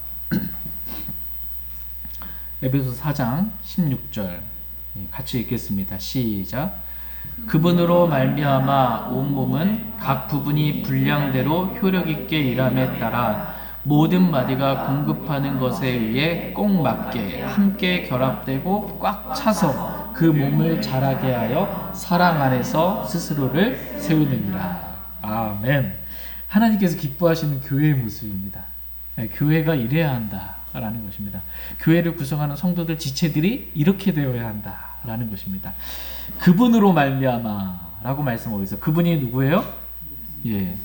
에베소서 4장 16절 같이 읽겠습니다. 시작. 그분으로 말미암아 온 몸은 각 부분이 분량대로 효력 있게 일함에 따라 모든 마디가 공급하는 것에 의해 꼭 맞게 함께 결합되고 꽉 차서 그 몸을 자라게 하여 사랑 안에서 스스로를 세우느니라. 아멘. 하나님께서 기뻐하시는 교회의 모습입니다. 교회가 이래야 한다라는 것입니다. 교회를 구성하는 성도들 지체들이 이렇게 되어야 한다라는 것입니다. 그분으로 말미암아라고 말씀하고 있어요. 그분이 누구예요?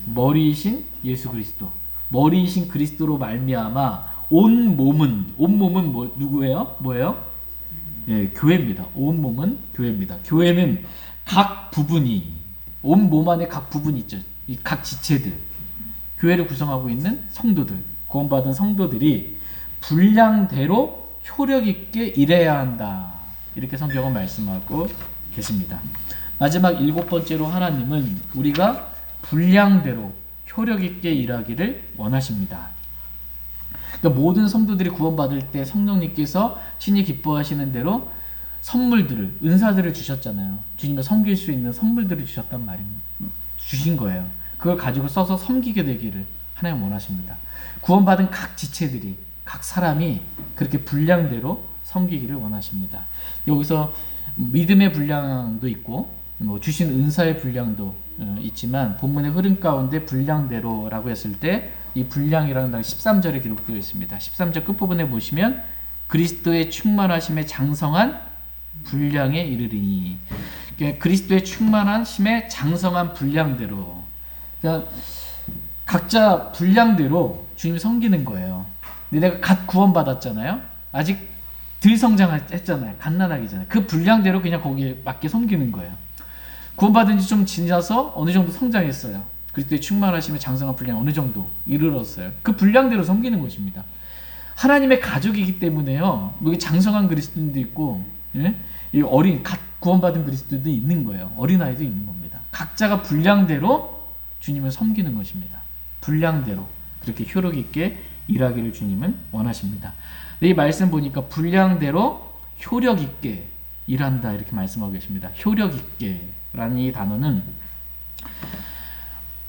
머리이신 예수 그리스도. 머리이신 그리스도로 말미암아 온 몸은 누구예요? 뭐예요? 교회입니다. 온 몸은 교회입니다. 교회는 각 부분이 온 몸 안에 각 부분이 있죠. 이 각 지체들, 교회를 구성하고 있는 성도들, 구원받은 성도들이 분량대로 효력 있게 일해야 한다. 이렇게 성경은 말씀하고 계십니다. 마지막 7번째로 하나님은 우리가 분량대로 효력 있게 일하기를 원하십니다. 그러니까 모든 성도들이 구원받을 때 성령님께서 친히 기뻐하시는 대로 선물들을, 은사들을 주셨잖아요. 주님을 섬길 수 있는 선물들을 주셨단 말입니다. 주신 거예요. 그걸 가지고 써서 섬기게 되기를 하나님 원하십니다. 구원받은 각 지체들이, 각 사람이 그렇게 분량대로 섬기기를 원하십니다. 여기서 믿음의 분량도 있고 주신 은사의 분량도 있지만 본문의 흐름 가운데 분량대로라고 했을 때 이 분량이라는 단어 13절에 기록되어 있습니다. 13절 끝부분에 보시면 그리스도의 충만하심에 장성한 분량에 이르리니, 그러니까 그리스도의 충만하심에 장성한 분량대로, 그러니까 각자 분량대로 주님 섬기는 거예요. 근데 내가 갓 구원받았잖아요. 아직 덜 성장했잖아요. 갓난아기잖아요. 그 분량대로 그냥 거기에 맞게 섬기는 거예요. 구원받은 지 좀 지나서 어느 정도 성장했어요. 그리스도의 충만하심에 장성한 분량 어느 정도 이르렀어요. 그 분량대로 섬기는 것입니다. 하나님의 가족이기 때문에요. 여기 장성한 그리스도인도 있고, 이 어린 갓 구원받은 그리스도도 있는 거예요. 어린아이도 있는 겁니다. 각자가 분량대로 주님을 섬기는 것입니다. 분량대로 그렇게 효력 있게 일하기를 주님은 원하십니다. 이 말씀 보니까 분량대로 효력 있게 일한다 이렇게 말씀하고 계십니다. 효력 있게라는 이 단어는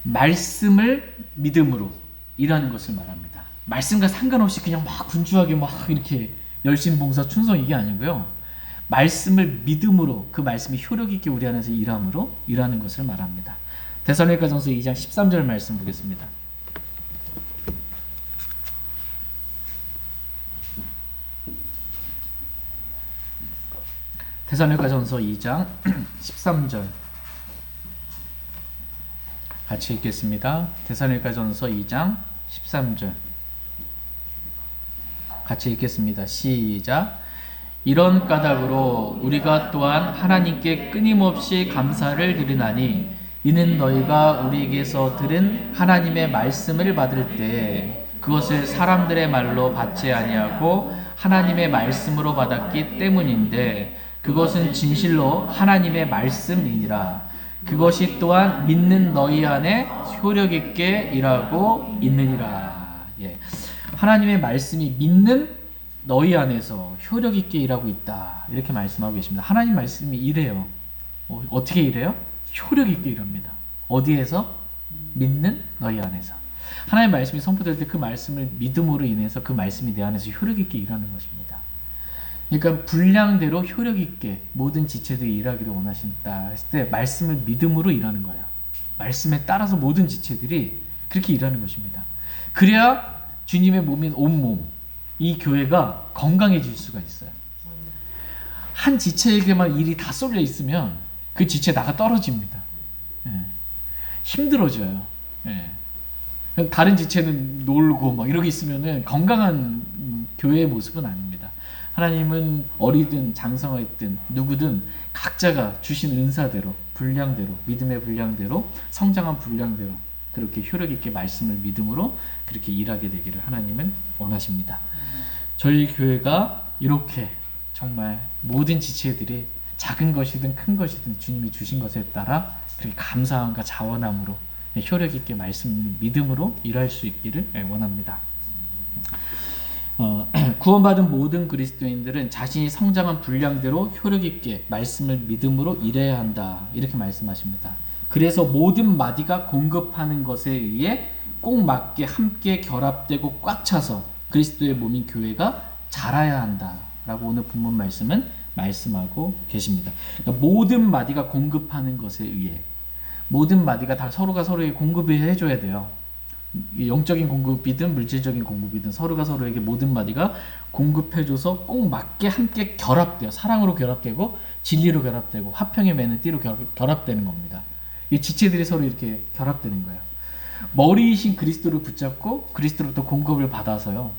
말씀을 믿음으로 일하는 것을 말합니다. 말씀과 상관없이 그냥 막 분주하게 막 이렇게 열심 봉사 충성 이게 아니고요. 말씀을 믿음으로 그 말씀이 효력 있게 우리 안에서 일함으로 일하는 것을 말합니다. 데살로니가전서 2장 13절 말씀 보겠습니다. 데살로니가전서 2장 13절 같이 읽겠습니다. 데살로니가전서 2장 13절 같이 읽겠습니다. 시작. 이런 까닭으로 우리가 또한 하나님께 끊임없이 감사를 드리나니 이는 너희가 우리에게서 들은 하나님의 말씀을 받을 때 그것을 사람들의 말로 받지 아니하고 하나님의 말씀으로 받았기 때문인데, 그것은 진실로 하나님의 말씀이니라. 그것이 또한 믿는 너희 안에 효력 있게 일하고 있느니라. 예. 하나님의 말씀이 믿는 너희 안에서 효력 있게 일하고 있다. 이렇게 말씀하고 계십니다. 하나님 말씀이 이래요. 어떻게 일해요? 효력 있게 일합니다. 어디에서? 믿는 너희 안에서. 하나님 말씀이 선포될 때 그 말씀을 믿음으로 인해서 그 말씀이 내 안에서 효력 있게 일하는 것입니다. 그러니까 분량대로 효력 있게 모든 지체들이 일하기를 원하신다 했을 때 말씀을 믿음으로 일하는 거예요. 말씀에 따라서 모든 지체들이 그렇게 일하는 것입니다. 그래야 주님의 몸인 온몸, 이 교회가 건강해질 수가 있어요. 한 지체에게만 일이 다 쏠려 있으면 그 지체 나가 떨어집니다. 예. 힘들어져요. 예. 다른 지체는 놀고 막 이러고 있으면은 건강한 교회의 모습은 아닙니다. 하나님은 어리든 장성하든 누구든 각자가 주신 은사대로, 분량대로, 믿음의 분량대로, 성장한 분량대로 그렇게 효력 있게 말씀을 믿음으로 그렇게 일하게 되기를 하나님은 원하십니다. 저희 교회가 이렇게 정말 모든 지체들이 작은 것이든 큰 것이든 주님이 주신 것에 따라 그렇게 감사함과 자원함으로 효력 있게 말씀을 믿음으로 일할 수 있기를 원합니다. 구원받은 모든 그리스도인들은 자신이 성장한 분량대로 효력 있게 말씀을 믿음으로 일해야 한다. 이렇게 말씀하십니다. 그래서 모든 마디가 공급하는 것에 의해 꼭 맞게 함께 결합되고 꽉 차서 그리스도의 몸인 교회가 자라야 한다. 라고 오늘 본문 말씀은 말씀하고 계십니다. 그러니까 모든 마디가 공급하는 것에 의해 모든 마디가 다 서로가 서로에게 공급을 해줘야 돼요. 영적인 공급이든 물질적인 공급이든 서로가 서로에게 모든 마디가 공급해줘서 꼭 맞게 함께 결합돼요. 사랑으로 결합되고 진리로 결합되고 화평의 매는 띠로 결합되는 겁니다. 이 지체들이 서로 이렇게 결합되는 거예요. 머리이신 그리스도를 붙잡고 그리스도로부터 공급을 받아서요.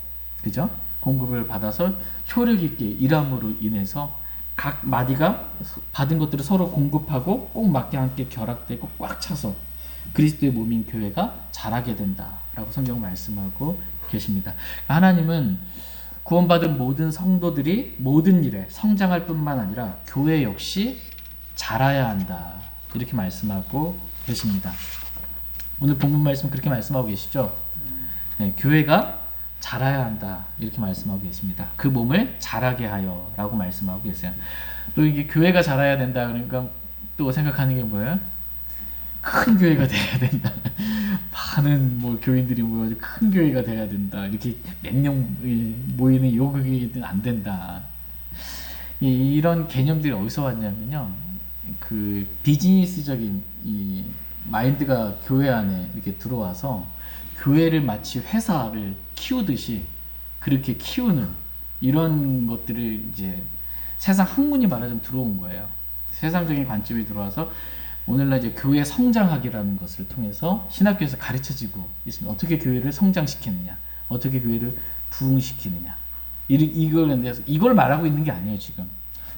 그죠? 공급을 받아서 효력 있게 일함으로 인해서 각 마디가 받은 것들을 서로 공급하고 꼭 맞게 함께 결합되고 꽉 차서 그리스도의 몸인 교회가 자라게 된다라고 성경 말씀하고 계십니다. 하나님은 구원받은 모든 성도들이 모든 일에 성장할 뿐만 아니라 교회 역시 자라야 한다 이렇게 말씀하고 계십니다. 오늘 본문 말씀 그렇게 말씀하고 계시죠? 네, 교회가 자라야 한다 이렇게 말씀하고 계십니다. 그 몸을 자라게 하여 라고 말씀하고 계세요. 또 이게 교회가 자라야 된다 그러니까 또 생각하는 게 뭐예요? 큰 교회가 돼야 된다. 많은 교인들이 모여서 큰 교회가 돼야 된다. 이렇게 몇 명 모이는 요극이든 안 된다. 이런 개념들이 어디서 왔냐면요. 그 비즈니스적인 이 마인드가 교회 안에 이렇게 들어와서 교회를 마치 회사를 키우듯이 그렇게 키우는 이런 것들을 이제 세상 학문이 말하자면 들어온 거예요. 세상적인 관점이 들어와서 오늘날 이제 교회 성장학이라는 것을 통해서 신학교에서 가르쳐지고 있습니다. 어떻게 교회를 성장시키느냐, 어떻게 교회를 부흥시키느냐. 이걸 말하고 있는 게 아니에요, 지금.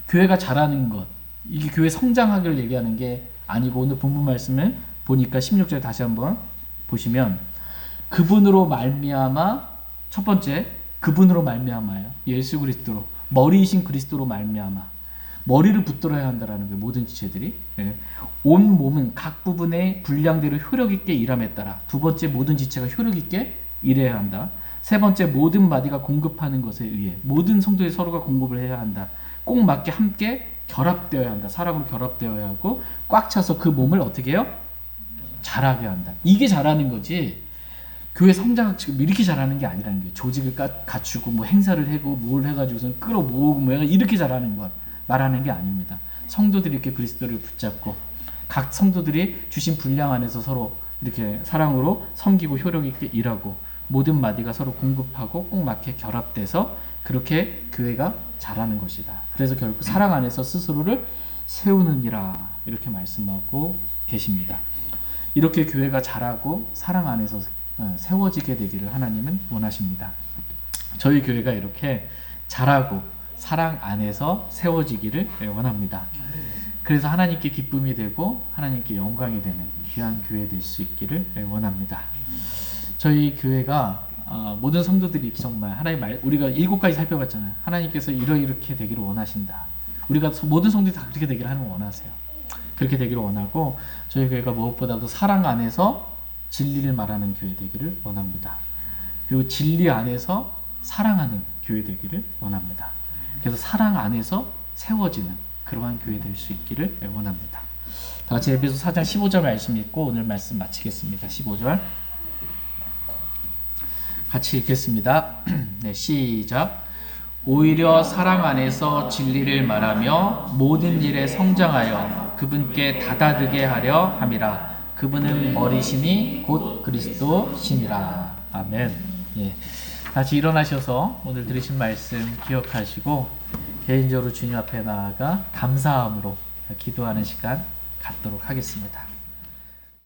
교회가 자라는 것, 이게 교회 성장학을 얘기하는 게 아니고 오늘 본문 말씀을 보니까 16절 다시 한번 보시면 그분으로 말미암아 첫 번째 그분으로 말미암아요. 예수 그리스도로 머리이신 그리스도로 말미암아 머리를 붙들어야 한다라는 거예요. 모든 지체들이. 예. 온 몸은 각 부분의 분량대로 효력 있게 일함에 따라 두 번째 모든 지체가 효력 있게 일해야 한다. 세 번째 모든 마디가 공급하는 것에 의해 모든 성도들이 서로가 공급을 해야 한다. 꼭 맞게 함께 결합되어야 한다. 사랑으로 결합되어야 하고 꽉 차서 그 몸을 어떻게 해요? 자라게 한다. 이게 자라는 거지. 교회 성장학 지금 이렇게 잘하는 게 아니라는 거예요. 조직을 갖추고 행사를 하고 뭘 해가지고선 끌어모으고 이렇게 잘하는 것 말하는 게 아닙니다. 성도들이 이렇게 그리스도를 붙잡고 각 성도들이 주신 분량 안에서 서로 이렇게 사랑으로 섬기고 효력 있게 일하고 모든 마디가 서로 공급하고 꼭 맞게 결합돼서 그렇게 교회가 자라는 것이다. 그래서 결국 사랑 안에서 스스로를 세우느니라 이렇게 말씀하고 계십니다. 이렇게 교회가 자라고 사랑 안에서 세워지게 되기를 하나님은 원하십니다. 저희 교회가 이렇게 자라고 사랑 안에서 세워지기를 원합니다. 그래서 하나님께 기쁨이 되고 하나님께 영광이 되는 귀한 교회 될 수 있기를 원합니다. 저희 교회가 모든 성도들이 정말 하나님 우리가 7가지 살펴봤잖아요. 하나님께서 이렇게 되기를 원하신다. 우리가 모든 성도들이 다 그렇게 되기를 하는 걸 원하세요. 그렇게 되기를 원하고 저희 교회가 무엇보다도 사랑 안에서 진리를 말하는 교회 되기를 원합니다. 그리고 진리 안에서 사랑하는 교회 되기를 원합니다. 그래서 사랑 안에서 세워지는 그러한 교회 될 수 있기를 원합니다. 다 같이 에베소 4장 15절 말씀 읽고 오늘 말씀 마치겠습니다. 15절 같이 읽겠습니다. 네, 시작. 오히려 사랑 안에서 진리를 말하며 모든 일에 성장하여 그분께 다다르게 하려 함이라. 그분은 머리시니 곧 그리스도시니라. 아멘. 예. 다시 일어나셔서 오늘 들으신 말씀 기억하시고 개인적으로 주님 앞에 나아가 감사함으로 기도하는 시간 갖도록 하겠습니다.